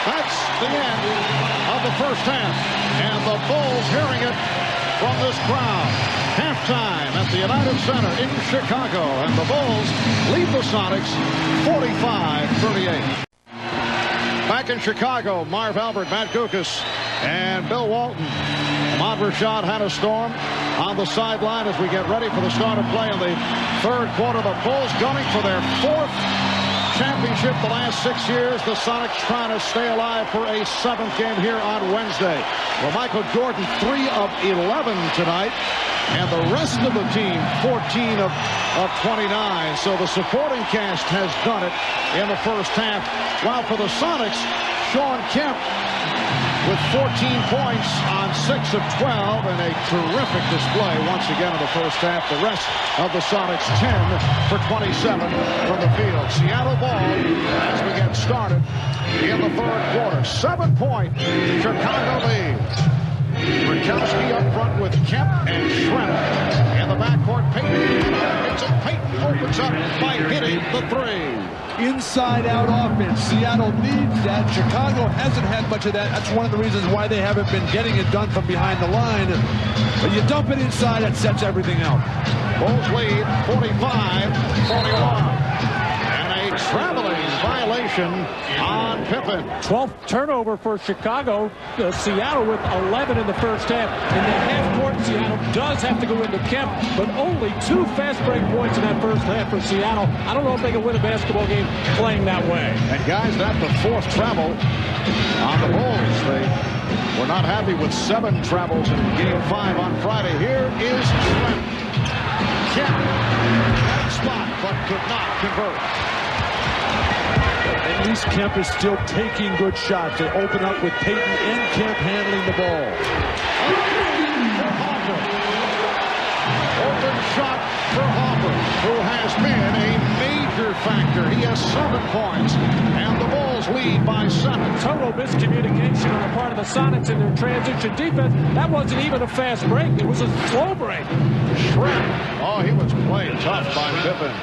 That's the end of the first half. And the Bulls hearing it from this crowd. Halftime at the United Center in Chicago. And the Bulls lead the Sonics 45-38. Back in Chicago, Marv Albert, Matt Kukoc, and Bill Walton. Ahmad Rashad had a storm on the sideline as we get ready for the start of play in the third quarter. The Bulls gunning for their 4th championship the last 6 years. The Sonics trying to stay alive for a 7th game here on Wednesday. Well, Michael Jordan 3 of 11 tonight, and the rest of the team 14 of 29. So the supporting cast has done it in the first half. While for the Sonics, Sean Kemp with 14 points on 6 of 12 and a terrific display once again in the first half. The rest of the Sonics 10 for 27 from the field. Seattle ball as we get started in the third quarter. 7-point Chicago lead. Rakowski up front with Kemp and Schrempf. In the backcourt, Payton. Payton opens up by hitting the 3. Inside-out offense. Seattle needs that. Chicago hasn't had much of that. That's one of the reasons why they haven't been getting it done from behind the line. But you dump it inside, it sets everything out. Bulls lead 45-41. And a traveling violation on Pippen. 12th turnover for Chicago. Seattle with 11 in the first half. In the half court, Seattle does have to go into Kemp, but only 2 fast break points in that first half for Seattle. I don't know if they can win a basketball game playing that way. And guys, that's the 4th travel on the Bulls. They were not happy with 7 travels in Game 5 on Friday. Here is Schrempf. Kemp, right spot, but could not convert. At least Kemp is still taking good shots. They open up with Payton and Kemp handling the ball. Open shot for Harper, who has been a major factor. He has 7 points, and the Bulls lead lead by 7. Total miscommunication on the part of the Sonics in their transition defense. That wasn't even a fast break. It was a slow break. Schrempf. Oh, he was played tough by Pippen.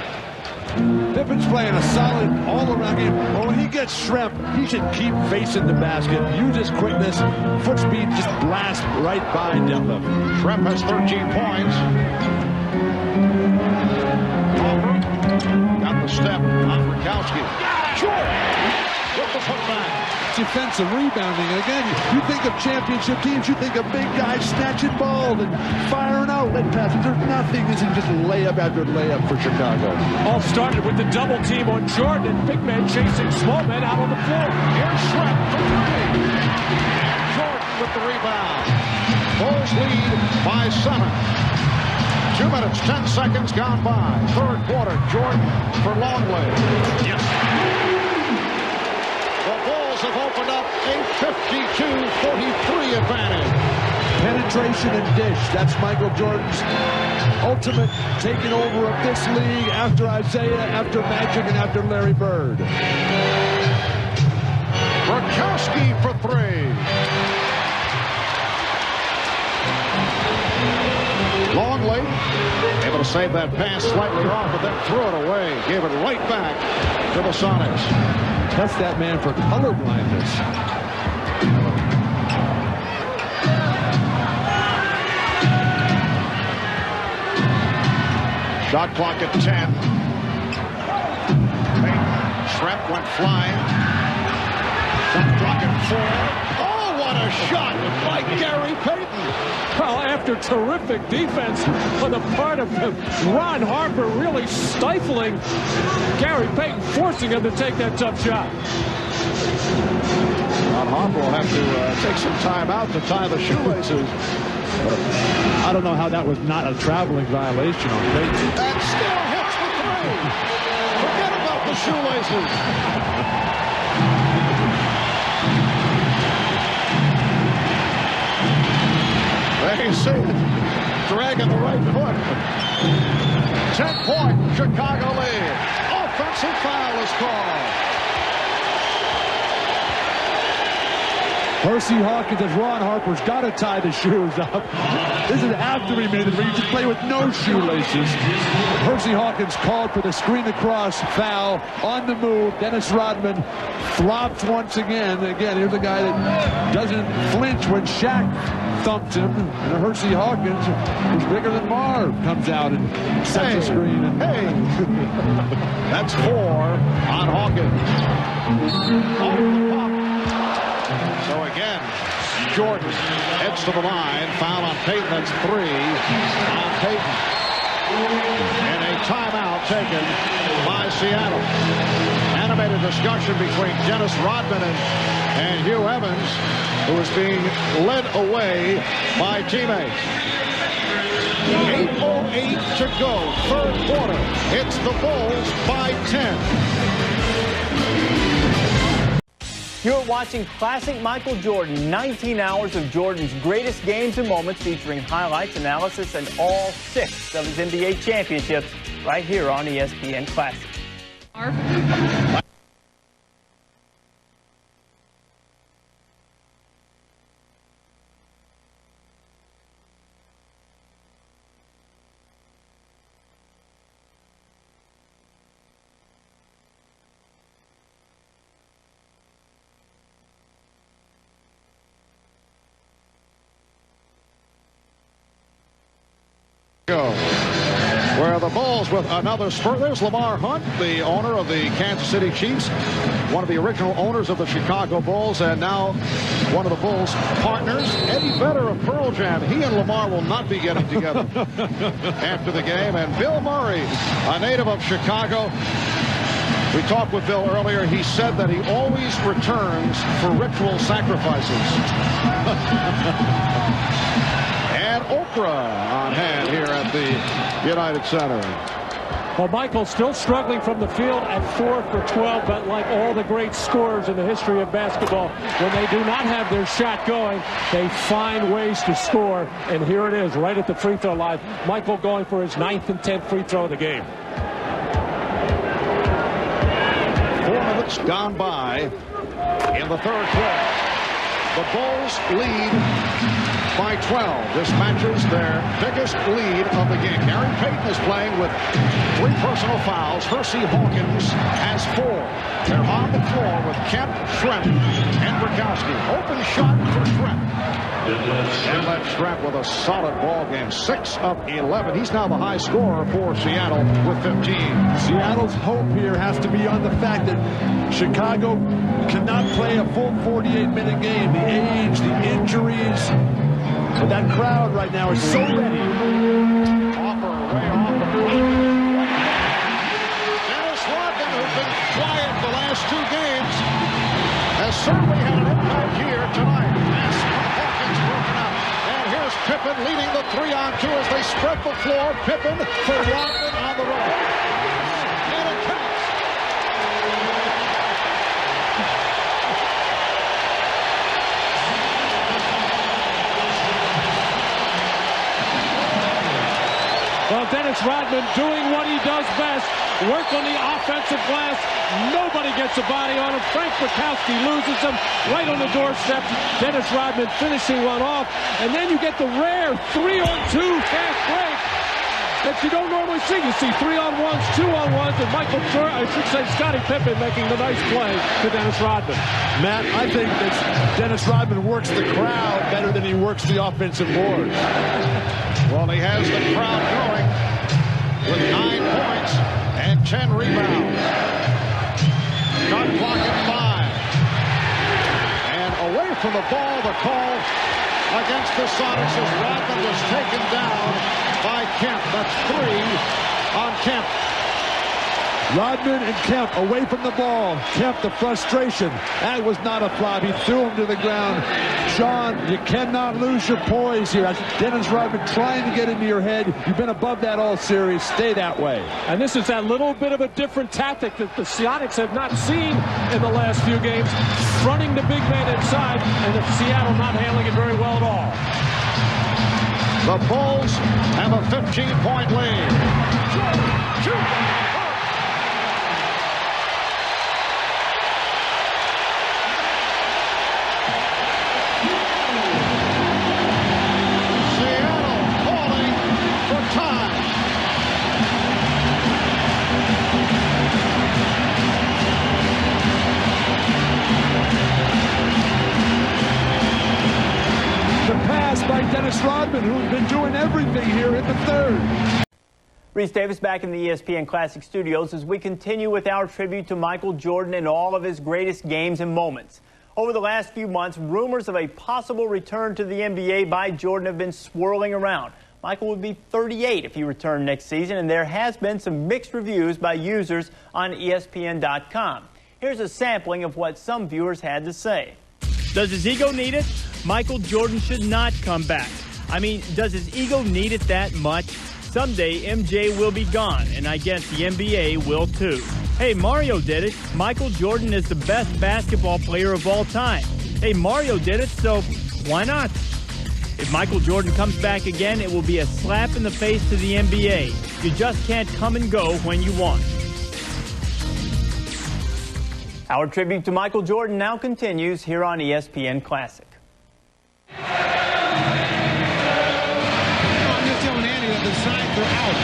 Pippen's playing a solid all-around game. But when he gets Schrempf, he should keep facing the basket, use his quickness, foot speed, just blast right by deadlift. Schrempf has 13 points. Harper got the step on Kukoc. Short with the putback. Defensive rebounding. Again, you think of championship teams, you think of big guys snatching balls and firing outlet passes. There's nothing. This is just layup after layup for Chicago. All started with the double team on Jordan and big man chasing small men out on the floor. Here's Schrempf for 3. And Jordan with the rebound. Bulls lead by 7. 2 minutes, 10 seconds gone by. Third quarter, Jordan for Longley. Yes. The Bulls have opened up a 52-43 advantage. Penetration and dish. That's Michael Jordan's ultimate taking over of this league after Isaiah, after Magic, and after Larry Bird. Kukoc for 3. Longley able to save that pass slightly off, but then threw it away. Gave it right back to the Sonics. Test that man for color blindness. Shot clock at 10. Schrempf went flying. Shot clock at 4. Oh, what a shot by Gary Payton. Well, after terrific defense on the part of Ron Harper, really stifling Gary Payton, forcing him to take that tough shot. Ron Harper will have to take some time out to tie the shoelaces. I don't know how that was not a traveling violation on Payton. And still hits the 3. Forget about the shoelaces. There you see it, dragging the right foot. 10-point Chicago lead. Offensive foul is called. Percy Hawkins, as Ron Harper's got to tie the shoes up. This is after he made it, where you just play with no shoelaces. Percy Hawkins called for the screen across foul on the move. Dennis Rodman flops once again. Again, here's a guy that doesn't flinch when Shaq thumped him. And Percy Hawkins, who's bigger than Marv, comes out and sets a screen. And that's 4 on Hawkins. Off the pop. So again, Jordan heads to the line. Foul on Payton. That's 3 on Payton. And a timeout taken by Seattle. Animated discussion between Dennis Rodman and Hugh Evans, who is being led away by teammates. 8:08 to go. Third quarter. It's the Bulls by 10. You're watching Classic Michael Jordan, 19 hours of Jordan's greatest games and moments, featuring highlights, analysis, and all 6 of his NBA championships right here on ESPN Classic. Where the Bulls with another spurt. There's Lamar Hunt, the owner of the Kansas City Chiefs, one of the original owners of the Chicago Bulls, and now one of the Bulls' partners. Eddie Vedder of Pearl Jam. He and Lamar will not be getting together after the game. And Bill Murray, a native of Chicago. We talked with Bill earlier. He said that he always returns for ritual sacrifices. And Oprah on hand here at the United Center. Well, Michael's still struggling from the field at 4 for 12, but like all the great scorers in the history of basketball, when they do not have their shot going, they find ways to score. And here it is, right at the free throw line. Michael going for his 9th and 10th free throw of the game. 4 minutes minutes gone by in the third quarter. The Bulls lead by 12. This matches their biggest lead of the game. Gary Payton is playing with 3 personal fouls. Hersey Hawkins has 4. They're on the floor with Kemp, Schrempf, and Brakowski. Open shot for Schrempf. And let Schrempf with a solid ball game. 6 of 11. He's now the high scorer for Seattle with 15. Seattle's hope here has to be on the fact that Chicago cannot play a full 48-minute game. The age, the injuries. But that crowd right now is so ready. Harper way off the block. Dennis Rodman, who's been quiet the last 2 games, has certainly had an impact here tonight. As Hawkins broken up. And here's Pippen leading the 3-on-2 as they spread the floor. Pippen for Rodman on the right. And it counts. Well, Dennis Rodman doing what he does best. Work on the offensive glass. Nobody gets a body on him. Frank Brakowski loses him right on the doorstep. Dennis Rodman finishing one off. And then you get the rare 3-on-2 fast break that you don't normally see. You see 3-on-1s, 2-on-1s, and Scottie Pippen making the nice play to Dennis Rodman. Matt, I think that Dennis Rodman works the crowd better than he works the offensive boards. Well, he has the crowd going with 9 points and 10 rebounds. Shot clock at 5. And away from the ball, the call against the Sonics as Rodman was taken down by Kemp. That's 3 on Kemp. Rodman and Kemp away from the ball. Kemp, the frustration. That was not a flop. He threw him to the ground. Sean, you cannot lose your poise here. That's Dennis Rodman trying to get into your head. You've been above that all series. Stay that way. And this is that little bit of a different tactic that the Sonics have not seen in the last few games. Fronting the big man inside, and Seattle not handling it very well at all. The Bulls have a 15-point lead. Shoot. By Dennis Rodman, who's been doing everything here in the third. Reese Davis back in the ESPN Classic Studios as we continue with our tribute to Michael Jordan and all of his greatest games and moments. Over the last few months, rumors of a possible return to the NBA by Jordan have been swirling around. Michael would be 38 if he returned next season, and there has been some mixed reviews by users on ESPN.com. Here's a sampling of what some viewers had to say. Does his ego need it? Michael Jordan should not come back. I mean, does his ego need it that much? Someday MJ will be gone, and I guess the NBA will too. Hey, Mario did it. Michael Jordan is the best basketball player of all time. Hey, Mario did it, so why not? If Michael Jordan comes back again, it will be a slap in the face to the NBA. You just can't come and go when you want. Our tribute to Michael Jordan now continues here on ESPN Classic.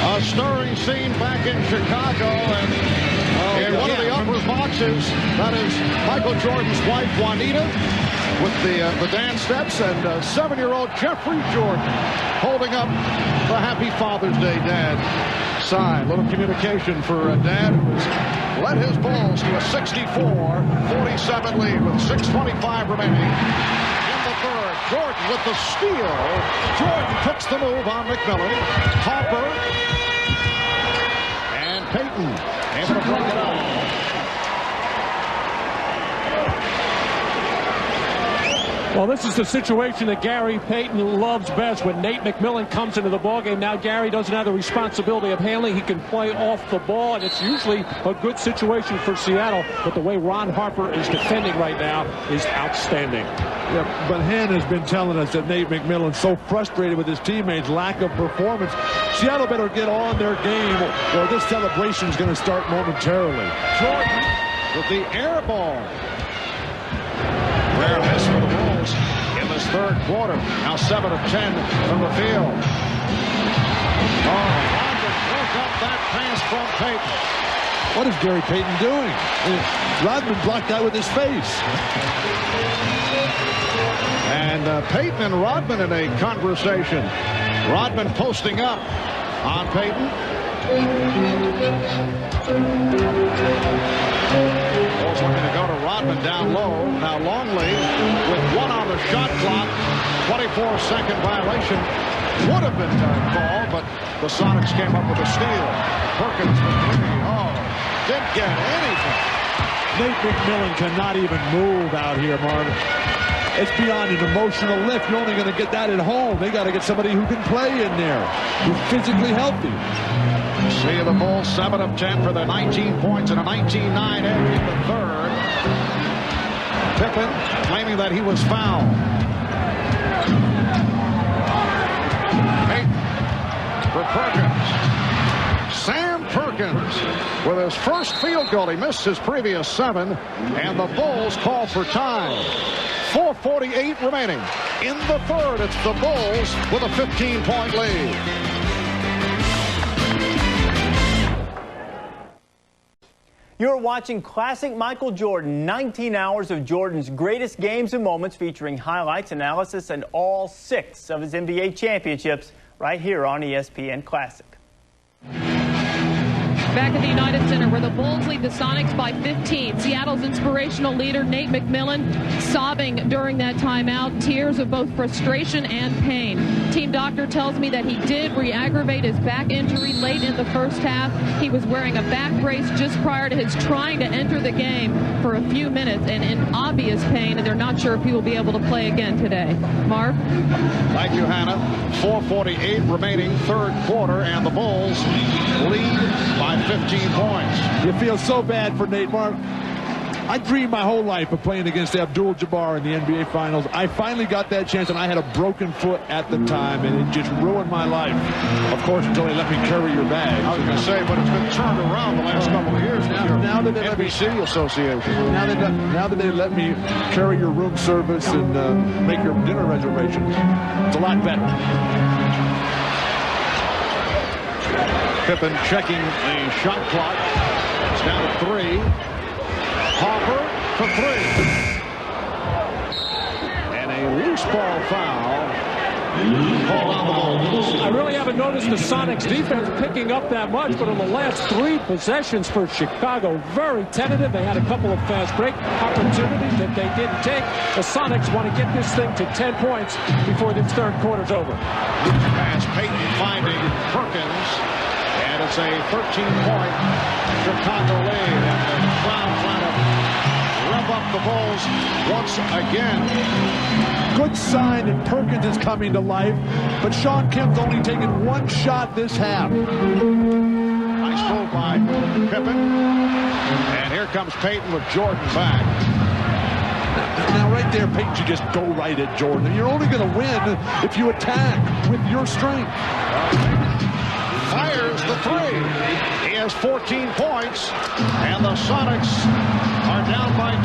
A stirring scene back in Chicago, and in one of the upper boxes, that is Michael Jordan's wife, Juanita, with the dance steps, and 7-year-old Jeffrey Jordan holding up the Happy Father's Day Dad sign. Little communication for Dad, who has led his Bulls to a 64-47 lead with 6:25 remaining. Third. Jordan with the steal. Jordan puts the move on McMillan. Harper and Payton able to break it up. Well, this is the situation that Gary Payton loves best when Nate McMillan comes into the ballgame. Now Gary doesn't have the responsibility of handling. He can play off the ball, and it's usually a good situation for Seattle. But the way Ron Harper is defending right now is outstanding. Yeah, but Han has been telling us that Nate McMillan's so frustrated with his teammates' lack of performance. Seattle better get on their game, or this celebration is going to start momentarily. Jordan with the air ball. Rare miss for the Bulls in this third quarter. Now 7 of 10 from the field. Rodman broke up that pass from Payton. What is Gary Payton doing? Rodman blocked that with his face. And Payton and Rodman in a conversation. Rodman posting up on Payton. Bulls looking to go to Rodman down low. Now Longley with 1 on the shot clock. 24-second violation. Would have been called, but the Sonics came up with a steal. Perkins with 3. Oh, didn't get anything. Nate McMillan cannot even move out here, Marvin. It's beyond an emotional lift. You're only going to get that at home. They got to get somebody who can play in there, who's physically healthy. See the Bulls 7 of 10 for their 19 points and a 19-9 edge in the third. Pippen claiming that he was fouled. Payton for Perkins. Sam Perkins with his first field goal. He missed his previous 7, and the Bulls call for time. 4:48 remaining. In the third, it's the Bulls with a 15-point lead. You're watching Classic Michael Jordan, 19 hours of Jordan's greatest games and moments featuring highlights, analysis, and all 6 of his NBA championships right here on ESPN Classic. Back at the United Center where the Bulls lead the Sonics by 15. Seattle's inspirational leader Nate McMillan sobbing during that timeout, tears of both frustration and pain. Team doctor tells me that he did re-aggravate his back injury late in the first half. He was wearing a back brace just prior to his trying to enter the game for a few minutes and in obvious pain, and they're not sure if he will be able to play again today. Marv? Thank you, Hannah. 4:48 remaining, third quarter, and the Bulls lead by 15 points. You feel so bad for Nate. Mark, I dreamed my whole life of playing against Abdul-Jabbar in the NBA Finals. I finally got that chance, and I had a broken foot at the time, and it just ruined my life. Of course, until they let me carry your bag. I was going to say, but it's been turned around the last couple of years. Now that they NBC Association. Now that they let me carry your room service and make your dinner reservations, it's a lot better. Pippen checking the shot clock. It's down to 3. Harper for 3. And a loose ball foul. Called on the Bulls. I really haven't noticed the Sonics defense picking up that much, but in the last 3 possessions for Chicago, very tentative. They had a couple of fast break opportunities that they didn't take. The Sonics want to get this thing to 10 points before this third quarter's over. Pass, Payton finding Perkins. And it's a 13-point Chicago lead. And the crowd trying to rev up the Bulls once again. Good sign that Perkins is coming to life, but Sean Kemp's only taken 1 shot this half. Nice move by Pippen. And here comes Payton with Jordan back. Now right there, Payton should just go right at Jordan. You're only going to win if you attack with your strength. Fires the 3. He has 14 points, and the Sonics are down by 10.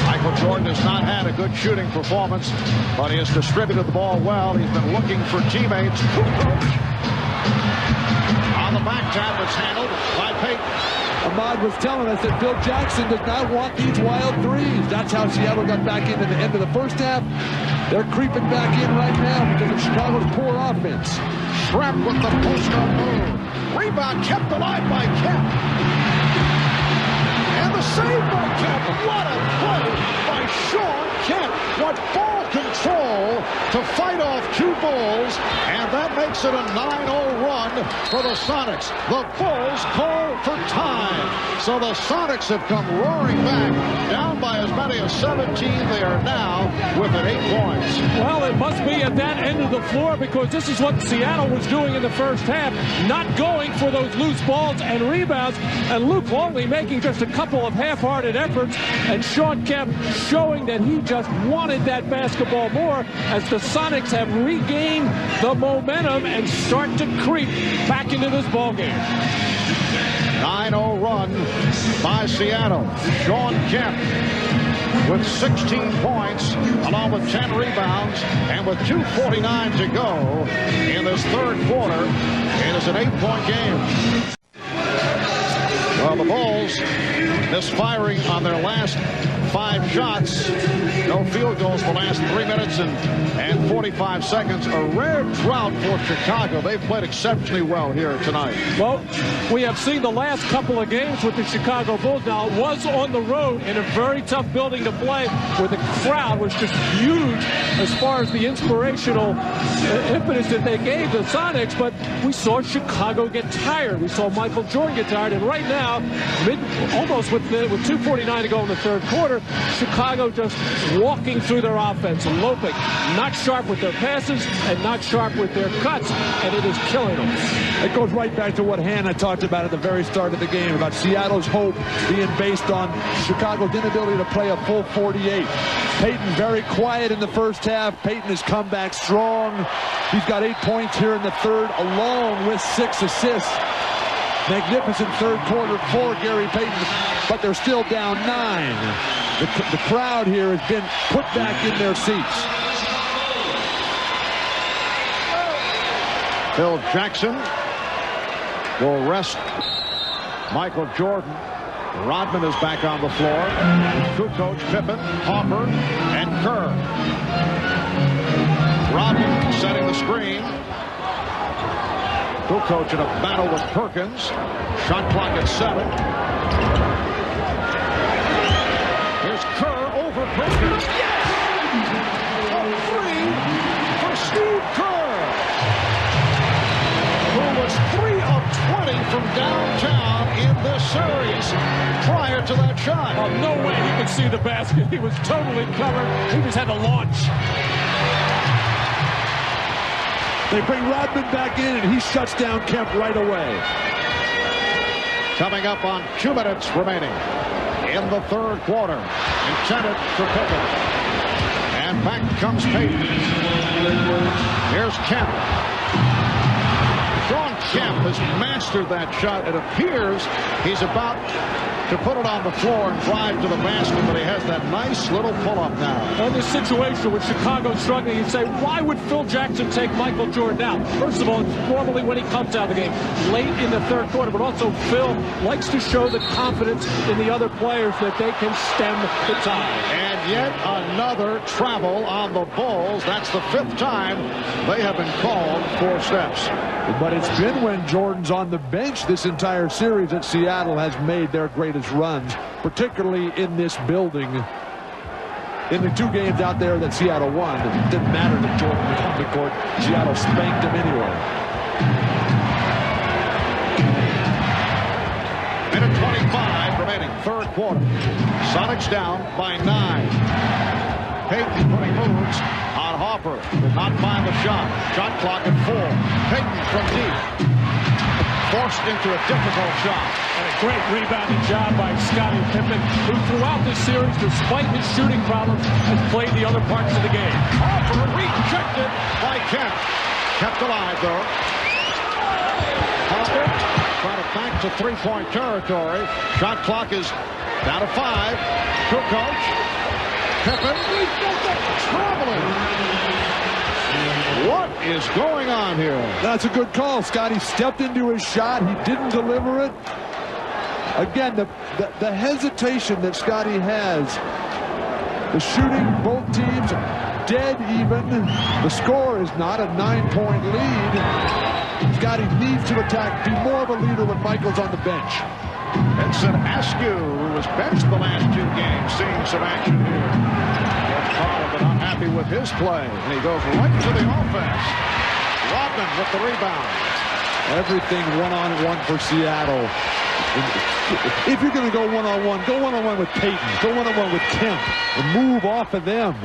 Michael Jordan has not had a good shooting performance, but he has distributed the ball well. He's been looking for teammates. Kukoc on the back tap, it's handled by Payton. Ahmad was telling us that Phil Jackson does not want these wild threes. That's how Seattle got back into the end of the first half. They're creeping back in right now because of Chicago's poor offense. Schrempf with the post-up move. Rebound kept alive by Kemp. And the save by Kemp. What a play by Sean Kemp. What ball control to fight off 2 Bulls. And that makes it a 9-0 run for the Sonics. The Bulls call for time. So the Sonics have come roaring back. Down by as many as 17. They are now within 8 points. Well, it must be at that end of the floor because this is what Seattle was doing in the first half. Not going for those loose balls and rebounds. And Luke Longley making just a couple of half-hearted efforts. And Sean Kemp showed showing that he just wanted that basketball more as the Sonics have regained the momentum and start to creep back into this ballgame. 9-0 run by Seattle. Sean Kemp with 16 points along with 10 rebounds, and with 2:49 to go in this third quarter, it is an 8-point game. Well, the Bulls misfiring on their last 5 shots. No field goals the last 3 minutes and 45 seconds. A rare drought for Chicago. They've played exceptionally well here tonight. Well, we have seen the last couple of games with the Chicago Bulls. Now, it was on the road in a very tough building to play where the crowd was just huge as far as the inspirational impetus that they gave the Sonics, but we saw Chicago get tired. We saw Michael Jordan get tired, and right now, almost with 2:49 to go in the third quarter, Chicago just walking through their offense, loping, not sharp with their passes and not sharp with their cuts, and it is killing them. It goes right back to what Hannah talked about at the very start of the game, about Seattle's hope being based on Chicago's inability to play a full 48. Payton very quiet in the first half. Payton has come back strong. He's got 8 points here in the third, along with 6 assists. Magnificent third quarter for Gary Payton, but they're still down 9. The crowd here has been put back in their seats. Phil Jackson will rest Michael Jordan. Rodman is back on the floor. Kukoc, Pippen, Harper, and Kerr. Rodman setting the screen. Kukoc in a battle with Perkins. Shot clock at 7. Here's Kerr over Perkins. Yes! A three for Steve Kerr, who was 3 of 20 from downtown in this series prior to that shot. Oh, no way he could see the basket. He was totally covered. He just had to launch. They bring Rodman back in, and he shuts down Kemp right away. Coming up on 2 minutes remaining in the third quarter. Intended for Pippen. And back comes Payton. Here's Kemp. Sean Kemp has mastered that shot. It appears he's about to put it on the floor and drive to the basket, but he has that nice little pull-up now. In this situation with Chicago struggling, you'd say, why would Phil Jackson take Michael Jordan out? First of all, it's normally when he comes out of the game, late in the third quarter, but also Phil likes to show the confidence in the other players that they can stem the tide. And yet another travel on the Bulls. That's the 5th time they have been called for steps. But it's been when Jordan's on the bench this entire series that Seattle has made their greatest runs, particularly in this building. In the 2 games out there that Seattle won, it didn't matter that Jordan was on the court. Seattle spanked him anyway. Minute 25 remaining, third quarter. Sonics down by 9. Payton putting moves on Harper. Did not find the shot. Shot clock at 4. Payton from deep. Forced into a difficult shot. And a great rebounding job by Scottie Pippen, who throughout this series, despite his shooting problems, has played the other parts of the game. Harper rejected by Kemp. Kept alive, though. Harper trying to back to 3-point territory. Shot clock is down to 5. Kukoc. Pippen. Traveling. What is going on here? That's a good call. Scottie stepped into his shot. He didn't deliver it. Again, the hesitation that Scottie has. The shooting, both teams dead even. The score is not a 9-point lead. Scottie needs to attack, be more of a leader when Michael's on the bench. Vincent Askew, who was benched the last 2 games, seeing some action here. But unhappy with his play, and he goes right to the offense. Rodman with the rebound. Everything one-on-one for Seattle. If you're going to go one-on-one, go one-on-one with Payton. Go one-on-one with Kemp and move off of them.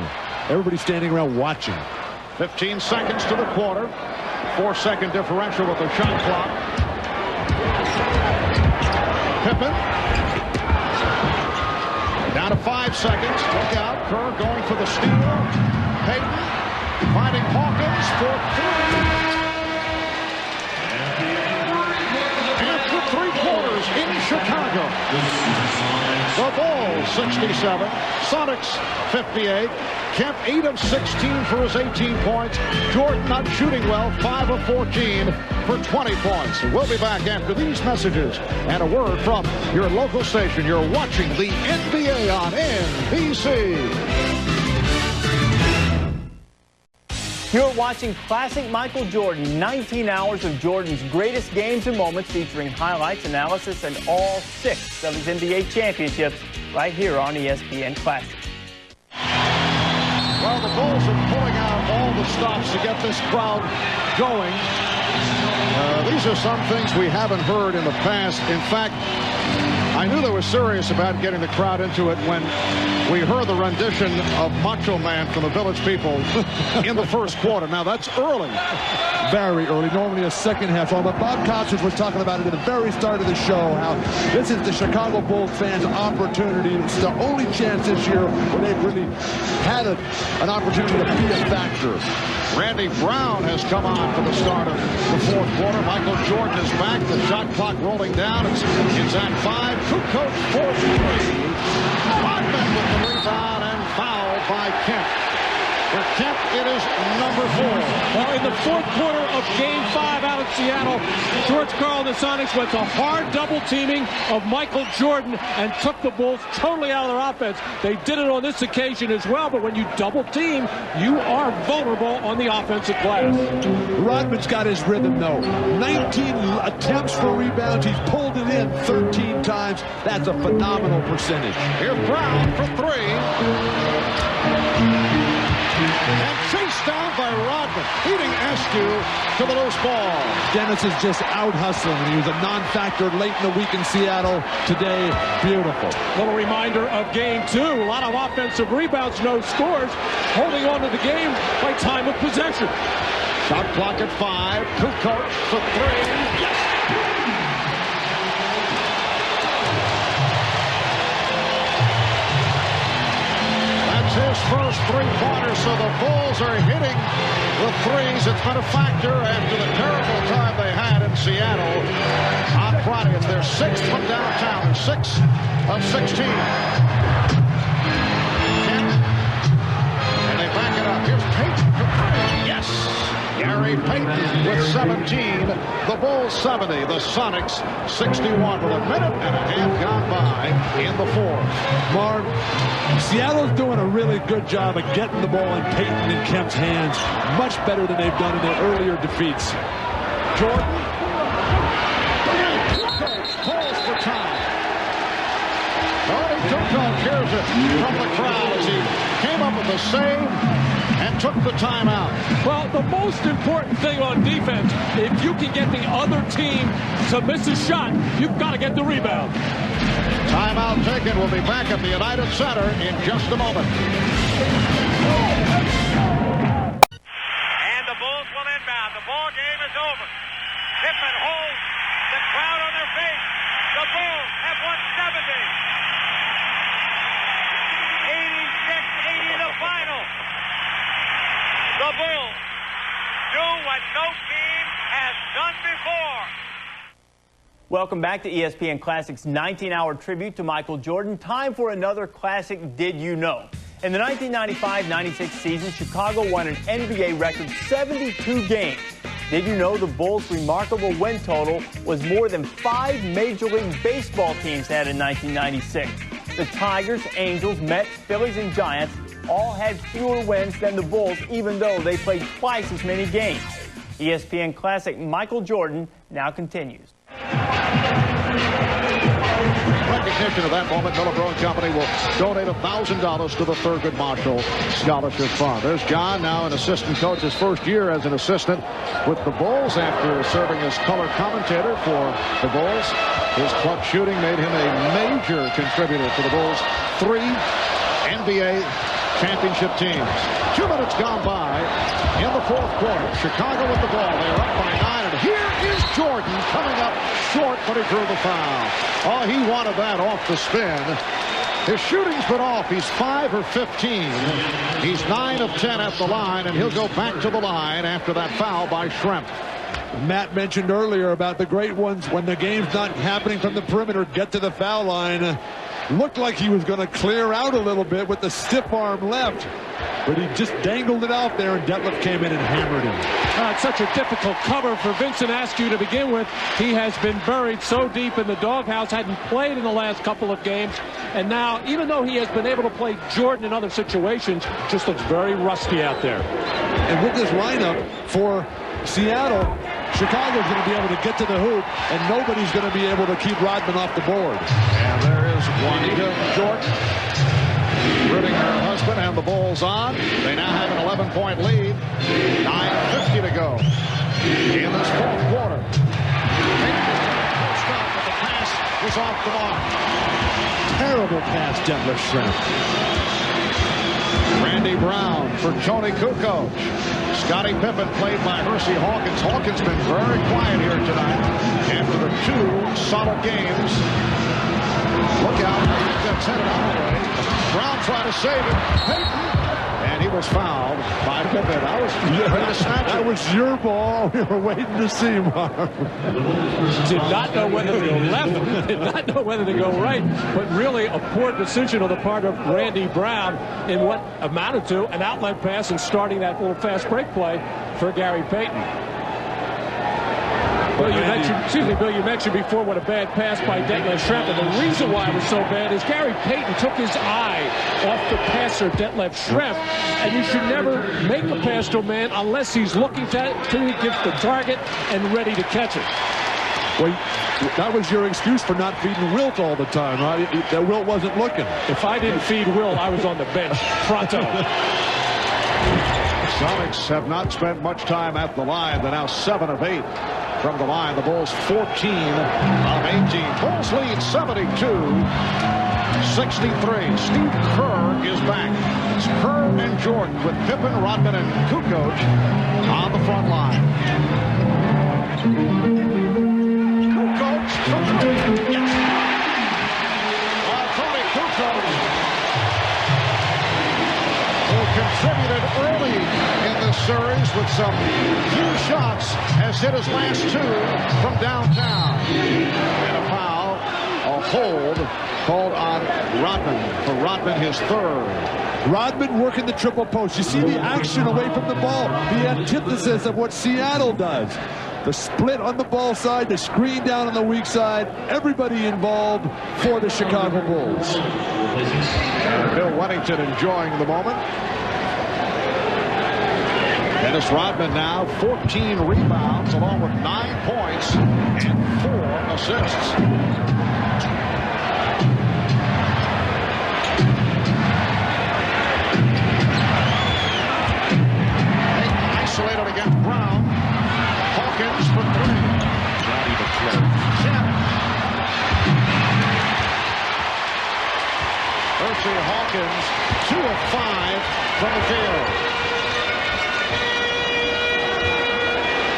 Everybody's standing around watching. 15 seconds to the quarter. 4-second differential with the shot clock. Pippen. Down to 5 seconds. Look out. Kerr going for the steal. Payton finding Hawkins for three. After 3 quarters in Chicago, the Bulls 67, Sonics 58. Kemp 8 of 16 for his 18 points. Jordan not shooting well, 5 of 14 for 20 points. We'll be back after these messages and a word from your local station. You're watching the NBA on NBC. You're watching Classic Michael Jordan, 19 hours of Jordan's greatest games and moments featuring highlights, analysis, and all 6 of his NBA championships right here on ESPN Classic. Well, the Bulls are pulling out all the stops to get this crowd going. These are some things we haven't heard in the past. In fact, I knew they were serious about getting the crowd into it when we heard the rendition of Macho Man from the Village People in the first quarter. Now, that's early. Very early, normally a second half song. But Bob Costas was talking about it at the very start of the show, how this is the Chicago Bulls fans' opportunity. It's the only chance this year where they've really had an opportunity to be a factor. Randy Brown has come on for the start of the fourth quarter. Michael Jordan is back. The shot clock rolling down. It's at 5. Kukoc for 3. Rodman with the rebound and fouled by Kemp. For Kemp, it is number 4. Well, in the fourth quarter of Game 5 out in Seattle, George Karl and the Sonics went to hard double teaming of Michael Jordan and took the Bulls totally out of their offense. They did it on this occasion as well, but when you double team, you are vulnerable on the offensive glass. Rodman's got his rhythm, though. 19 attempts for rebounds. He's pulled it in 13 times. That's a phenomenal percentage. Here's Brown for 3. And chased down by Rodman, beating Askew to the loose ball. Dennis is just out hustling. He was a non-factor late in the week in Seattle. Today, beautiful. Little reminder of Game 2. A lot of offensive rebounds, no scores. Holding on to the game by time of possession. Shot clock at 5. Kukoc for 3. Yes! His first 3-pointer, so the Bulls are hitting the threes. It's been a factor after the terrible time they had in Seattle on Friday. It's their 6th from downtown. They're 6 of 16. Kemp, and they back it up. Here's Payton for 3. Yes! Gary Payton with 17. The Bulls 70. The Sonics 61 with a minute and a half gone by in the fourth. Marv, Seattle's doing a really good job of getting the ball in Payton and Kemp's hands. Much better than they've done in their earlier defeats. Jordan. Pulls for time. Tony Kukoc hears it from the crowd as he came up with the save and took the timeout. Well, the most important thing on defense, if you can get the other team to miss a shot, you've got to get the rebound. Timeout taken. We'll be back at the United Center in just a moment. And the Bulls will inbound. The ball game is over. Pippen holds the crowd on their face. The Bulls have won 70. 86-80 the final. The Bulls do what no team has done before. Welcome back to ESPN Classic's 19-hour tribute to Michael Jordan. Time for another classic Did You Know? In the 1995-96 season, Chicago won an NBA record 72 games. Did you know the Bulls' remarkable win total was more than 5 Major League Baseball teams had in 1996? The Tigers, Angels, Mets, Phillies, and Giants all had fewer wins than the Bulls, even though they played twice as many games. ESPN Classic Michael Jordan now continues. Recognition of that moment, Miller Brewing Company will donate $1,000 to the Thurgood Marshall Scholarship Fund. There's John, now an assistant coach, his first year as an assistant with the Bulls after serving as color commentator for the Bulls. His clutch shooting made him a major contributor to the Bulls' 3 NBA championship teams. 2 minutes gone by in the fourth quarter. Chicago with the ball. They're up by 9, and here is Jordan coming up short, but he drew the foul. Oh, he wanted that off the spin. His shooting's been off. He's 5 or 15. He's 9 of 10 at the line, and he'll go back to the line after that foul by Schrempf. Matt mentioned earlier about the great ones when the game's not happening from the perimeter, get to the foul line. Looked like he was going to clear out a little bit with the stiff arm left, but he just dangled it out there, and Detlef came in and hammered him. It's such a difficult cover for Vincent Askew to begin with. He has been buried so deep in the doghouse, hadn't played in the last couple of games, and now, even though he has been able to play Jordan in other situations, just looks very rusty out there. And with this lineup for Seattle, Chicago's going to be able to get to the hoop, and nobody's going to be able to keep Rodman off the board. And there is Juanita Jordan rooting her husband, and the ball's on. They now have an 11-point lead. 9:50 to go in this fourth quarter. Post up, but the pass was off the mark. Terrible pass, Detlef Schrempf. Randy Brown for Tony Kukoc. Scottie Pippen played by Hersey Hawkins. Hawkins been very quiet here tonight after the 2 solid games. Look out. That's headed our way. Brown trying to save it. Payton. And he was fouled by Pippen. I was ready to snatch it. That was your ball. We were waiting to see, Mark. Did not know whether to go left, did not know whether to go right, but really a poor decision on the part of Randy Brown in what amounted to an outlet pass and starting that little fast break play for Gary Payton. Bill, you mentioned before what a bad pass by Detlef Schrempf, and the reason why it was so bad is Gary Payton took his eye off the passer Detlef Schrempf, and you should never make a pass to a man unless he's looking to get the target and ready to catch it. Well, that was your excuse for not feeding Wilt all the time, right? That Wilt wasn't looking. If I didn't feed Wilt, I was on the bench. Pronto. Sonics have not spent much time at the line. They're now 7 of 8 from the line. The Bulls 14 of 18. Bulls lead 72-63. Steve Kerr is back. It's Kerr and Jordan with Pippen, Rodman, and Kukoc on the front line. Kukoc from 3. Yes. Tony Kukoc, who contributed early in this series with some few shots, has hit his last 2 from downtown. And a foul, a hold called on Rodman. For Rodman, his 3rd. Rodman working the triple post. You see the action away from the ball, the antithesis of what Seattle does. The split on the ball side, the screen down on the weak side, everybody involved for the Chicago Bulls. And Bill Wennington enjoying the moment. Dennis Rodman now 14 rebounds along with 9 points and 4 assists. Isolated against Brown. Hawkins for 3. Ready to play. Kemp. Hersey Hawkins 2 of 5 from the field.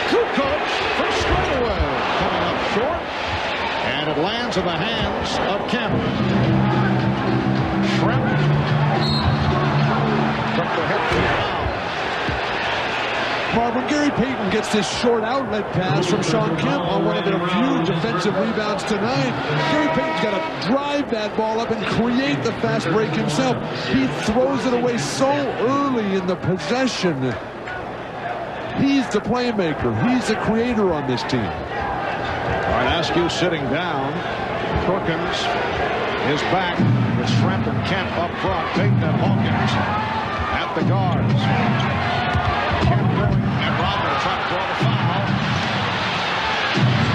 Kukoc for straightaway, coming up short, and it lands in the hands of Kemp. Schrempf took the hit for the foul. Mark, when Gary Payton gets this short outlet pass from Shawn Kemp on one of their few defensive rebounds tonight, Gary Payton's got to drive that ball up and create the fast break himself. He throws it away so early in the possession. He's the playmaker. He's the creator on this team. All right, Askew sitting down. Perkins is back with Schrempf and Kemp up front. Payton and Hawkins at the guards. Kemp going, and Rodman trying to draw the foul.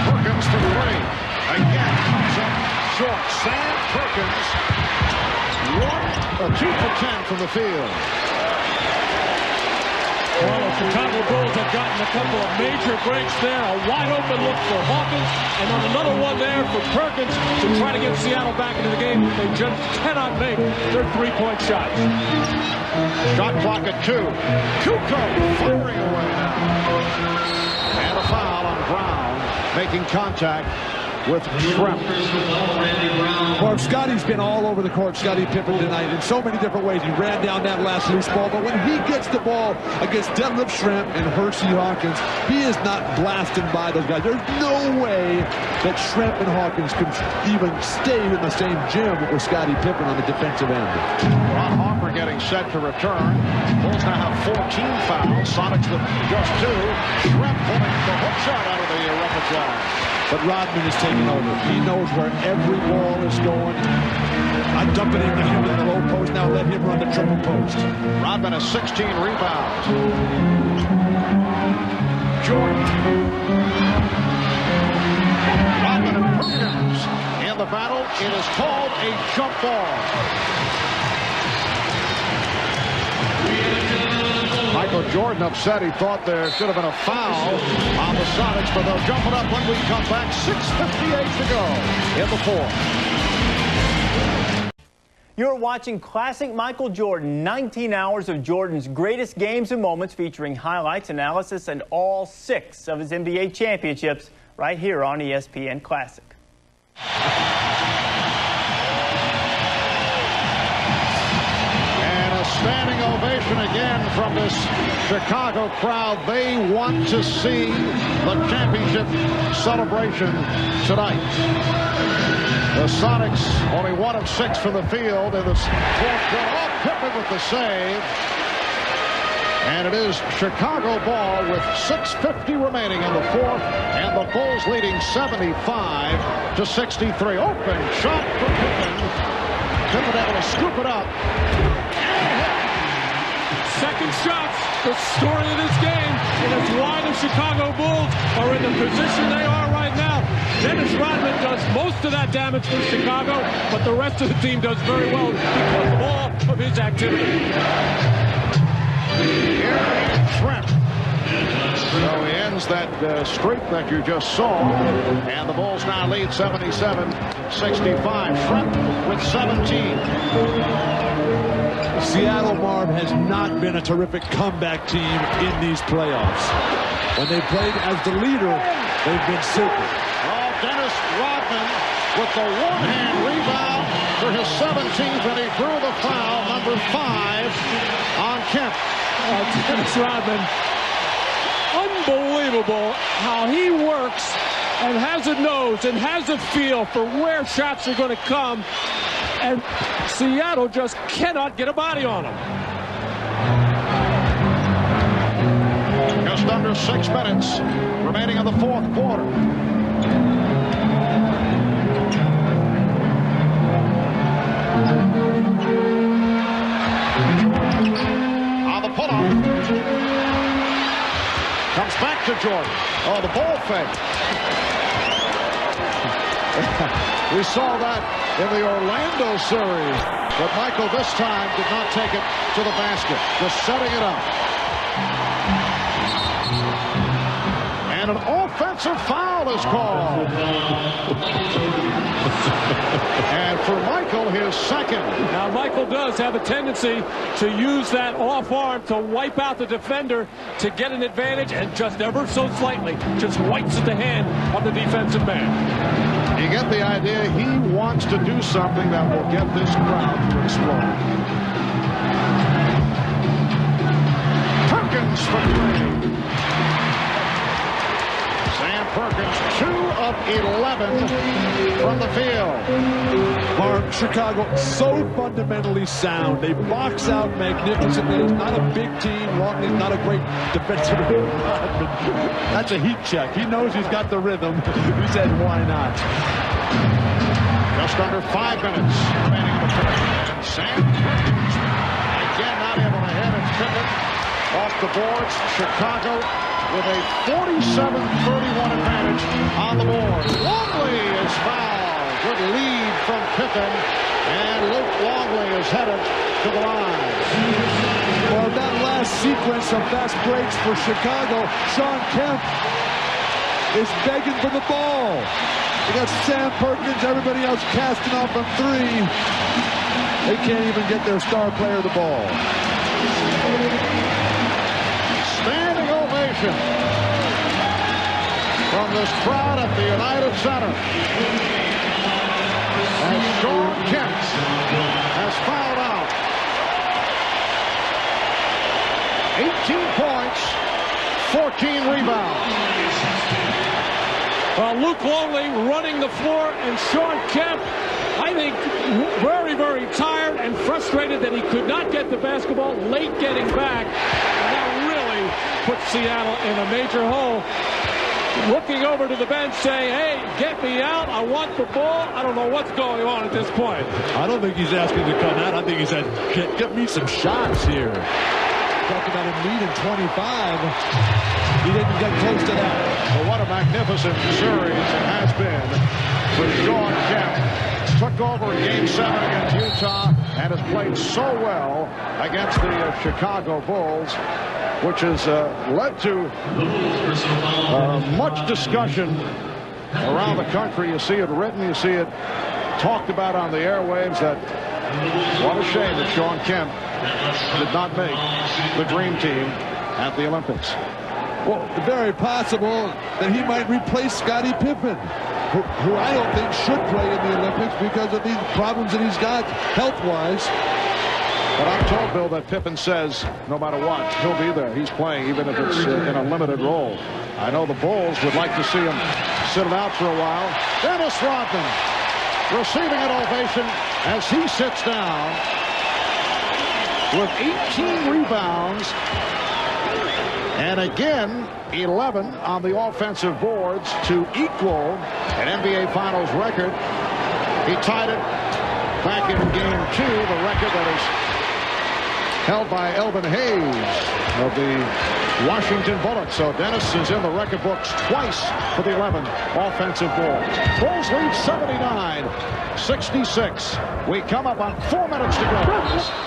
Perkins for 3. Again, comes up short. Sam Perkins, 2 for 10 from the field. Well, the Chicago Bulls have gotten a couple of major breaks there. A wide open look for Hawkins, and on another one there for Perkins to try to get Seattle back into the game. They just cannot make their 3-point shots. Shot clock at 2. Kukoc firing away now. And a foul on Brown, making contact with Schrempf. Well, Scotty's been all over the court, Scottie Pippen, tonight in so many different ways. He ran down that last loose ball, but when he gets the ball against Detlef Schrempf and Hersey Hawkins, he is not blasted by those guys. There's no way that Schrempf and Hawkins can even stay in the same gym with Scottie Pippen on the defensive end. Ron Harper getting set to return. Bulls now have 14 fouls. Sonics with just 2. Schrempf pulling the hook shot out of the repertoire. But Rodman is taking over. He knows where every ball is going. I'm dumping him in the low post. Now let him run the triple post. Rodman has 16 rebounds. Jordan. Rodman and Perkins in the battle. It is called a jump ball. Michael Jordan upset. He thought there should have been a foul on the Sonics, but they'll jump it up when we come back. 6:58 to go in the fourth. You're watching Classic Michael Jordan, 19 hours of Jordan's greatest games and moments featuring highlights, analysis, and all 6 of his NBA championships right here on ESPN Classic. Standing ovation again from this Chicago crowd. They want to see the championship celebration tonight. The Sonics only 1 of 6 from the field in the fourth quarter. Oh, Pippen with the save. And it is Chicago ball with 6:50 remaining in the fourth, and the Bulls leading 75-63. Open shot for Pippen. Pippen able to scoop it up. Second shots, the story of this game, and it's why the Chicago Bulls are in the position they are right now. Dennis Rodman does most of that damage for Chicago, but the rest of the team does very well because of all of his activity. Here is Schrempf. So he ends that streak that you just saw, and the Bulls now lead 77-65. Schrempf with 17. Seattle, Marv, has not been a terrific comeback team in these playoffs. When they played as the leader, they've been super. Oh, Dennis Rodman with the one-hand rebound for his 17th, and he drew the foul, number 5, on Kemp. Dennis Rodman, unbelievable how he works and has a nose and has a feel for where shots are going to come. And Seattle just cannot get a body on him. Just under 6 minutes remaining in the fourth quarter. On the pull-up. Comes back to Jordan. Oh, the ball fake. We saw that in the Orlando series, but Michael this time did not take it to the basket, just setting it up. And an offensive foul is called. And for Michael, his second. Now, Michael does have a tendency to use that off arm to wipe out the defender to get an advantage, and just ever so slightly just wipes at the hand of the defensive man. You get the idea. He wants to do something that will get this crowd to explode. Perkins for 3. Sam Perkins, 2 of 11 from the field. Mark, Chicago so fundamentally sound. They box out magnificently. It's not a big team. Longley's not a great defensive lineman. That's a heat check. He knows he's got the rhythm. He said, why not? Just under 5 minutes remaining in the first. Sam Perkins again not able to hit. It's Pippen off the boards. Chicago with a 47-31 advantage on the board. Longley is fouled. Good lead from Pippen, and Luke Longley is headed to the line. Well, that last sequence of fast breaks for Chicago, Sean Kemp is begging for the ball. You got Sam Perkins, everybody else casting off from 3. They can't even get their star player the ball. Standing ovation from this crowd at the United Center. And Sean Kemp has fouled out. 18 points, 14 rebounds. Well, Luke Longley running the floor, and Sean Kemp, I think, very, very tired and frustrated that he could not get the basketball, late getting back. And that really puts Seattle in a major hole. Looking over to the bench saying, hey, get me out. I want the ball. I don't know what's going on at this point. I don't think he's asking to come out. I think he said, get me some shots here. Talked about him leading 25. He didn't get close to that. Well, what a magnificent series it has been for Sean Kemp. Took over in Game 7 against Utah and has played so well against the Chicago Bulls, which has led to much discussion around the country. You see it written, you see it talked about on the airwaves. That what a shame that Sean Kemp did not make the dream team at the Olympics. Well, very possible that he might replace Scottie Pippen, who I don't think should play in the Olympics because of these problems that he's got health-wise. But I'm told, Bill, that Pippen says no matter what, he'll be there. He's playing even if it's in a limited role. I know the Bulls would like to see him sit it out for a while. Dennis Rodman receiving an ovation as he sits down with 18 rebounds. And again, 11 on the offensive boards to equal an NBA Finals record. He tied it back in Game 2, the record that is held by Elvin Hayes of the Washington Bullets. So Dennis is in the record books twice for the 11 offensive boards. Bulls lead 79-66. We come up on 4 minutes to go.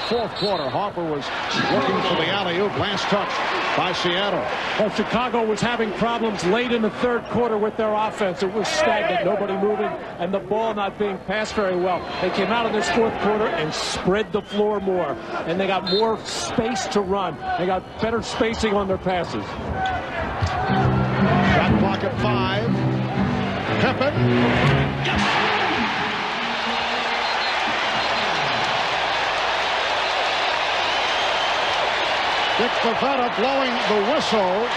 Fourth quarter. Harper was looking for the alley-oop. Last touch by Seattle. Well, Chicago was having problems late in the third quarter with their offense. It was stagnant, nobody moving, and the ball not being passed very well. They came out in this fourth quarter and spread the floor more, and they got more space to run. They got better spacing on their passes. Shot clock at 5. Pippen. Yes. Dick Pavetta blowing the whistle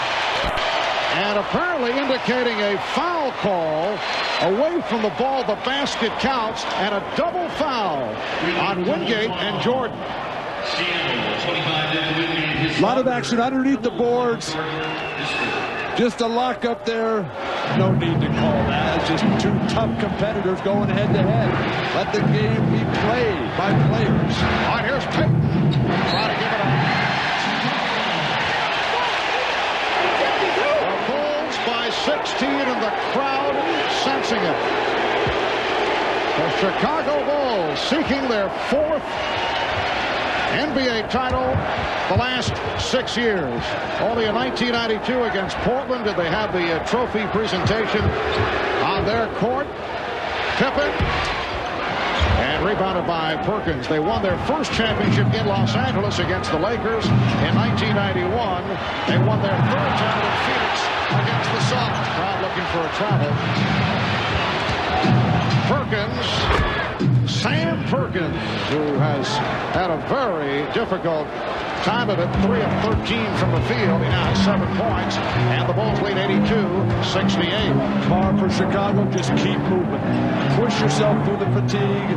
and apparently indicating a foul call away from the ball. The basket counts, and a double foul on Wingate and Jordan. A lot of action underneath the boards. Just a lock up there. No need to call that. It's just two tough competitors going head to head. Let the game be played by players. All right, here's Payton. Try to give it up. The Bulls by 16, and the crowd sensing it. The Chicago Bulls seeking their 4th NBA title the last 6 years. Only in 1992 against Portland did they have the trophy presentation on their court. Pippen, and rebounded by Perkins. They won their first championship in Los Angeles against the Lakers in 1991. They won their third title in Phoenix against the Suns. Crowd looking for a travel. Perkins, Sam Perkins, who has had a very difficult time of it, 3 of 13 from the field. He now has 7 points, and the Bulls lead 82-68. Hard for Chicago, just keep moving. Push yourself through the fatigue.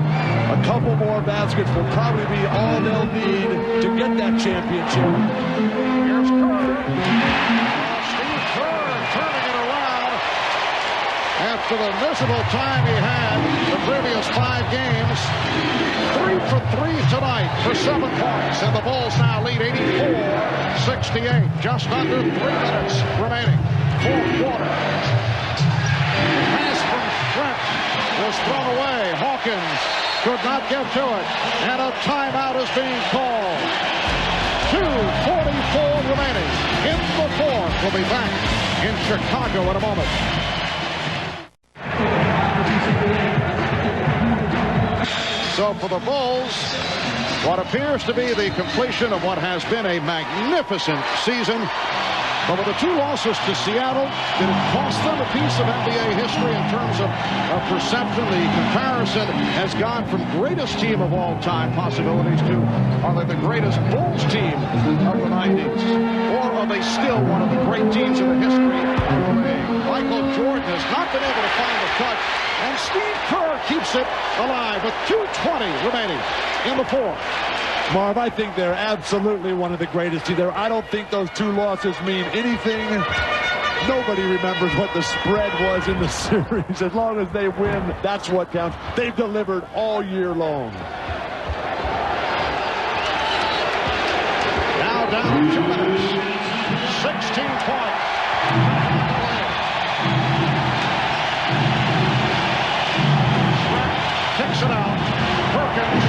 A couple more baskets will probably be all they'll need to get that championship. Here's Kerr. Steve Kerr turning it around after the miserable time he had the previous 5 games. 3 for 3 tonight for 7 points, and the Bulls now lead 84-68. Just under 3 minutes remaining. Fourth quarter. Pass from Schrempf was thrown away. Hawkins could not get to it, and a timeout is being called. 2:44 remaining in the fourth. We'll be back in Chicago in a moment. So for the Bulls, what appears to be the completion of what has been a magnificent season, But with the 2 losses to Seattle, did it cost them a piece of NBA history in terms of perception? The comparison has gone from greatest team of all time possibilities to, are they the greatest Bulls team of the 90s? Or are they still one of the great teams in the history of the league? Michael Jordan has not been able to find the touch, and Steve Kerr keeps it alive with 2:20 remaining in the 4th. Marv, I think they're absolutely one of the greatest teams there. I don't think those 2 losses mean anything. Nobody remembers what the spread was in the series. As long as they win, that's what counts. They've delivered all year long. Now down 2 minutes. 16-point. Kicks it out. Perkins.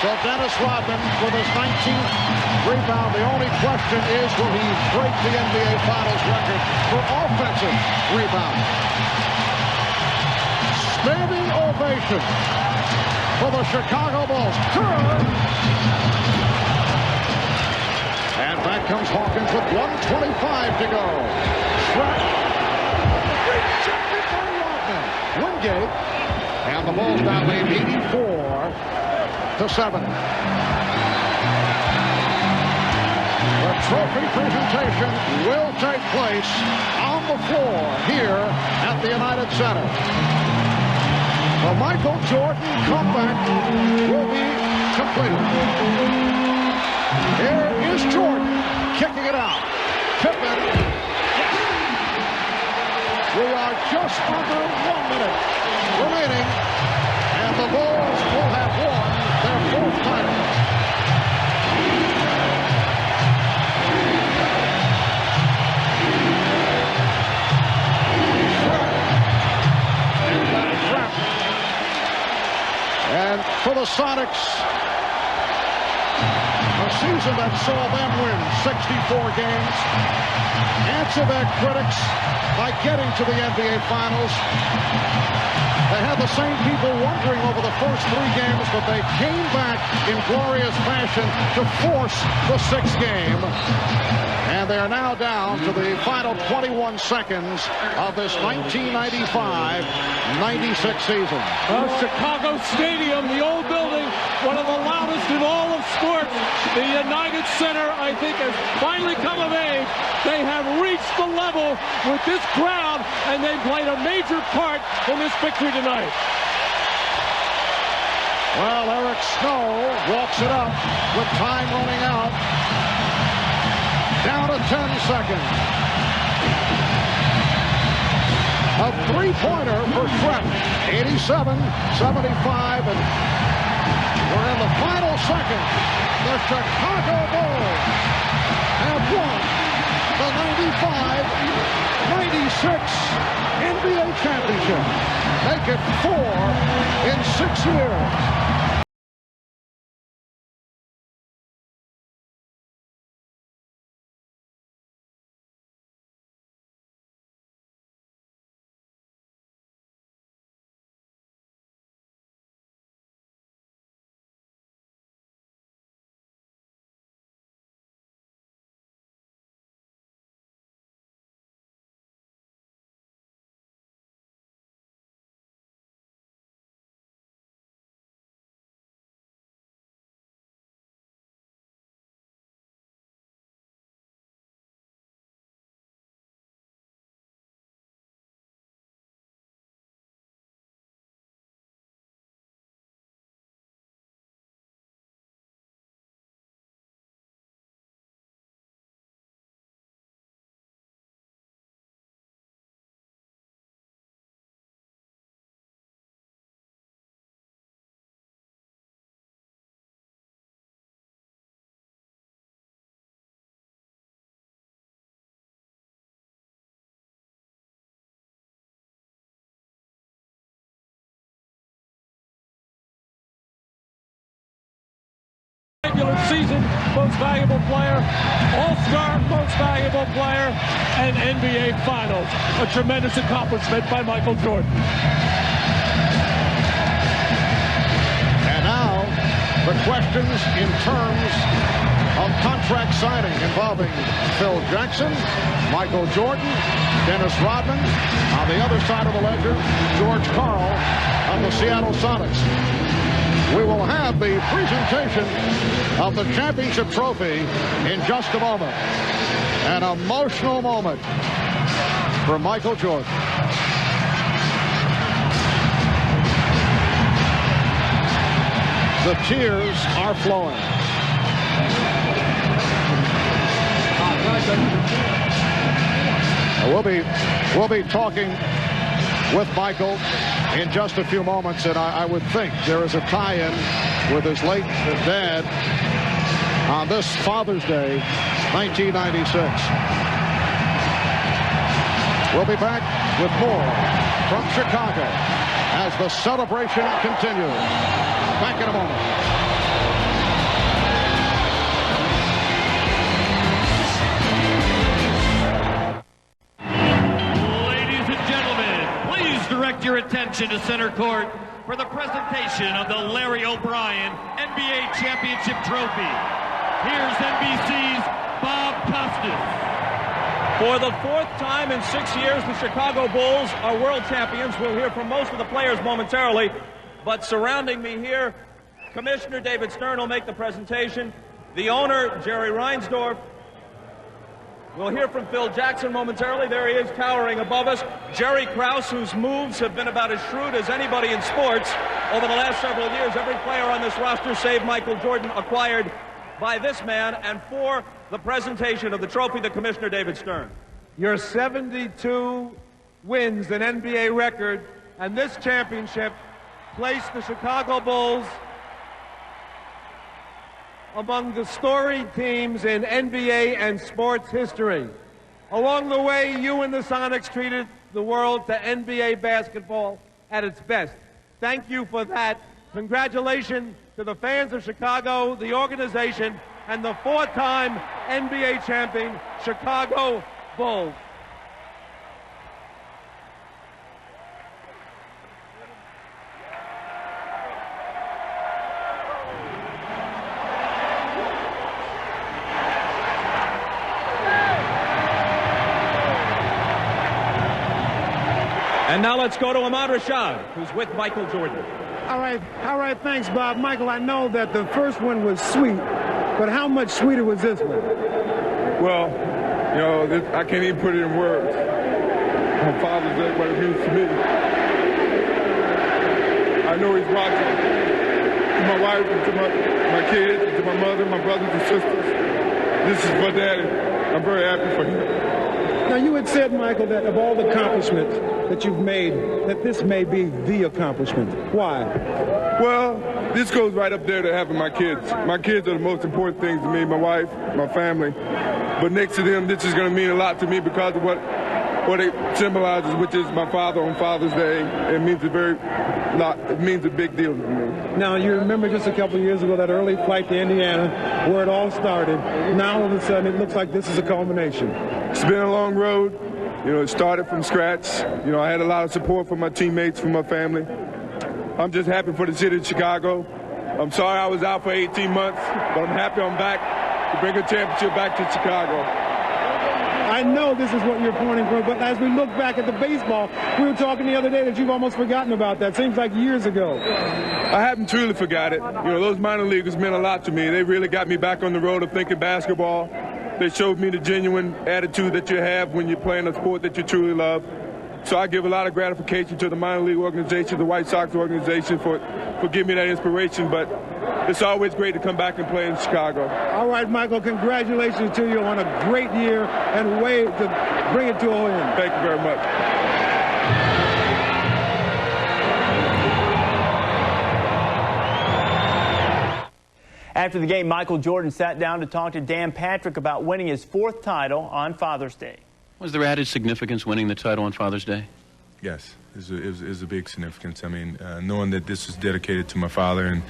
So Dennis Rodman with his 19th rebound. The only question is, will he break the NBA Finals record for offensive rebound? Standing ovation for the Chicago Bulls. And back comes Hawkins with 1:25 to go. Schrempf. Rejected by Rodman. Wingate. And the Bulls now lead 84-7. The trophy presentation will take place on the floor here at the United Center. The Michael Jordan comeback will be completed. Here is Jordan kicking it out. Pippen. We are just under 1 minute remaining, and the Bulls will have won their 4th title. And for the Sonics, a season that saw them win 64 games, answer their critics by getting to the NBA Finals. They had the same people wondering over the first 3 games, but they came back in glorious fashion to force the 6th game. And they are now down to the final 21 seconds of this 1995-96 season. Chicago Stadium, the old building, one of the loudest in all of sports. The United Center, I think, has finally come of age. They have reached the level with this crowd, and they played a major part in this victory tonight. Well, Eric Snow walks it up with time running out. Down to 10 seconds. A 3-pointer for Schrempf. 87-75, and we're in the final second. The Chicago Bulls have won the 95-96 NBA championship. Make it 4 in 6 years. Regular season most valuable player, all-star most valuable player, and NBA Finals. A tremendous accomplishment by Michael Jordan. And now, the questions in terms of contract signing involving Phil Jackson, Michael Jordan, Dennis Rodman. On the other side of the ledger, George Karl of the Seattle Sonics. We will have the presentation of the championship trophy in just a moment. An emotional moment for Michael Jordan. The tears are flowing. We'll be talking with Michael in just a few moments, and I would think there is a tie-in with his late dad on this Father's Day, 1996. We'll be back with more from Chicago as the celebration continues. Back in a moment. Direct your attention to center court for the presentation of the Larry O'Brien NBA Championship Trophy. Here's NBC's Bob Costas. For the fourth time in 6 years, the Chicago Bulls are world champions. We'll hear from most of the players momentarily, but surrounding me here, Commissioner David Stern will make the presentation. The owner, Jerry Reinsdorf. We'll hear from Phil Jackson momentarily. There he is, towering above us. Jerry Krause, whose moves have been about as shrewd as anybody in sports over the last several years. Every player on this roster, save Michael Jordan, acquired by this man. And for the presentation of the trophy, the Commissioner, David Stern. Your 72 wins, an NBA record, and this championship placed the Chicago Bulls among the storied teams in NBA and sports history. Along the way, you and the Sonics treated the world to NBA basketball at its best. Thank you for that. Congratulations to the fans of Chicago, the organization, and the four-time NBA champion, Chicago Bulls. And now let's go to Ahmad Rashad, who's with Michael Jordan. All right, thanks, Bob. Michael, I know that the first one was sweet, but how much sweeter was this one? Well, you know, I can't even put it in words. On Father's Day, what it means to me. I know he's watching. To my wife, and to my kids, and to my mother, my brothers and sisters. This is for Daddy. I'm very happy for him. Now, you had said, Michael, that of all the accomplishments that you've made, that this may be the accomplishment. Why? Well, this goes right up there to having my kids. My kids are the most important things to me, my wife, my family. But next to them, this is going to mean a lot to me because of what it symbolizes, which is my father on Father's Day. It means it means a big deal to me. Now, you remember just a couple of years ago that early flight to Indiana where it all started. Now, all of a sudden, it looks like this is a culmination. It's been a long road. You know, it started from scratch. You know, I had a lot of support from my teammates, from my family. I'm just happy for the city of Chicago. I'm sorry I was out for 18 months, but I'm happy I'm back to bring a championship back to Chicago. I know this is what you're pointing for, but as we look back at the baseball, we were talking the other day that you've almost forgotten about that. Seems like years ago. I haven't truly forgot it. You know, those minor leaguers meant a lot to me. They really got me back on the road of thinking basketball. They showed me the genuine attitude that you have when you're playing a sport that you truly love. So I give a lot of gratification to the minor league organization, the White Sox organization for giving me that inspiration. But it's always great to come back and play in Chicago. All right, Michael, congratulations to you on a great year and way to bring it to an end. Thank you very much. After the game, Michael Jordan sat down to talk to Dan Patrick about winning his fourth title on Father's Day. Was there added significance winning the title on Father's Day? Yes, it was a big significance. I mean, knowing that this was dedicated to my father, and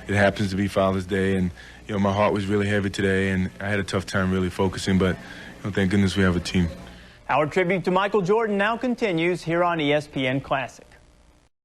it happens to be Father's Day, and you know, my heart was really heavy today, and I had a tough time really focusing, but you know, thank goodness we have a team. Our tribute to Michael Jordan now continues here on ESPN Classic.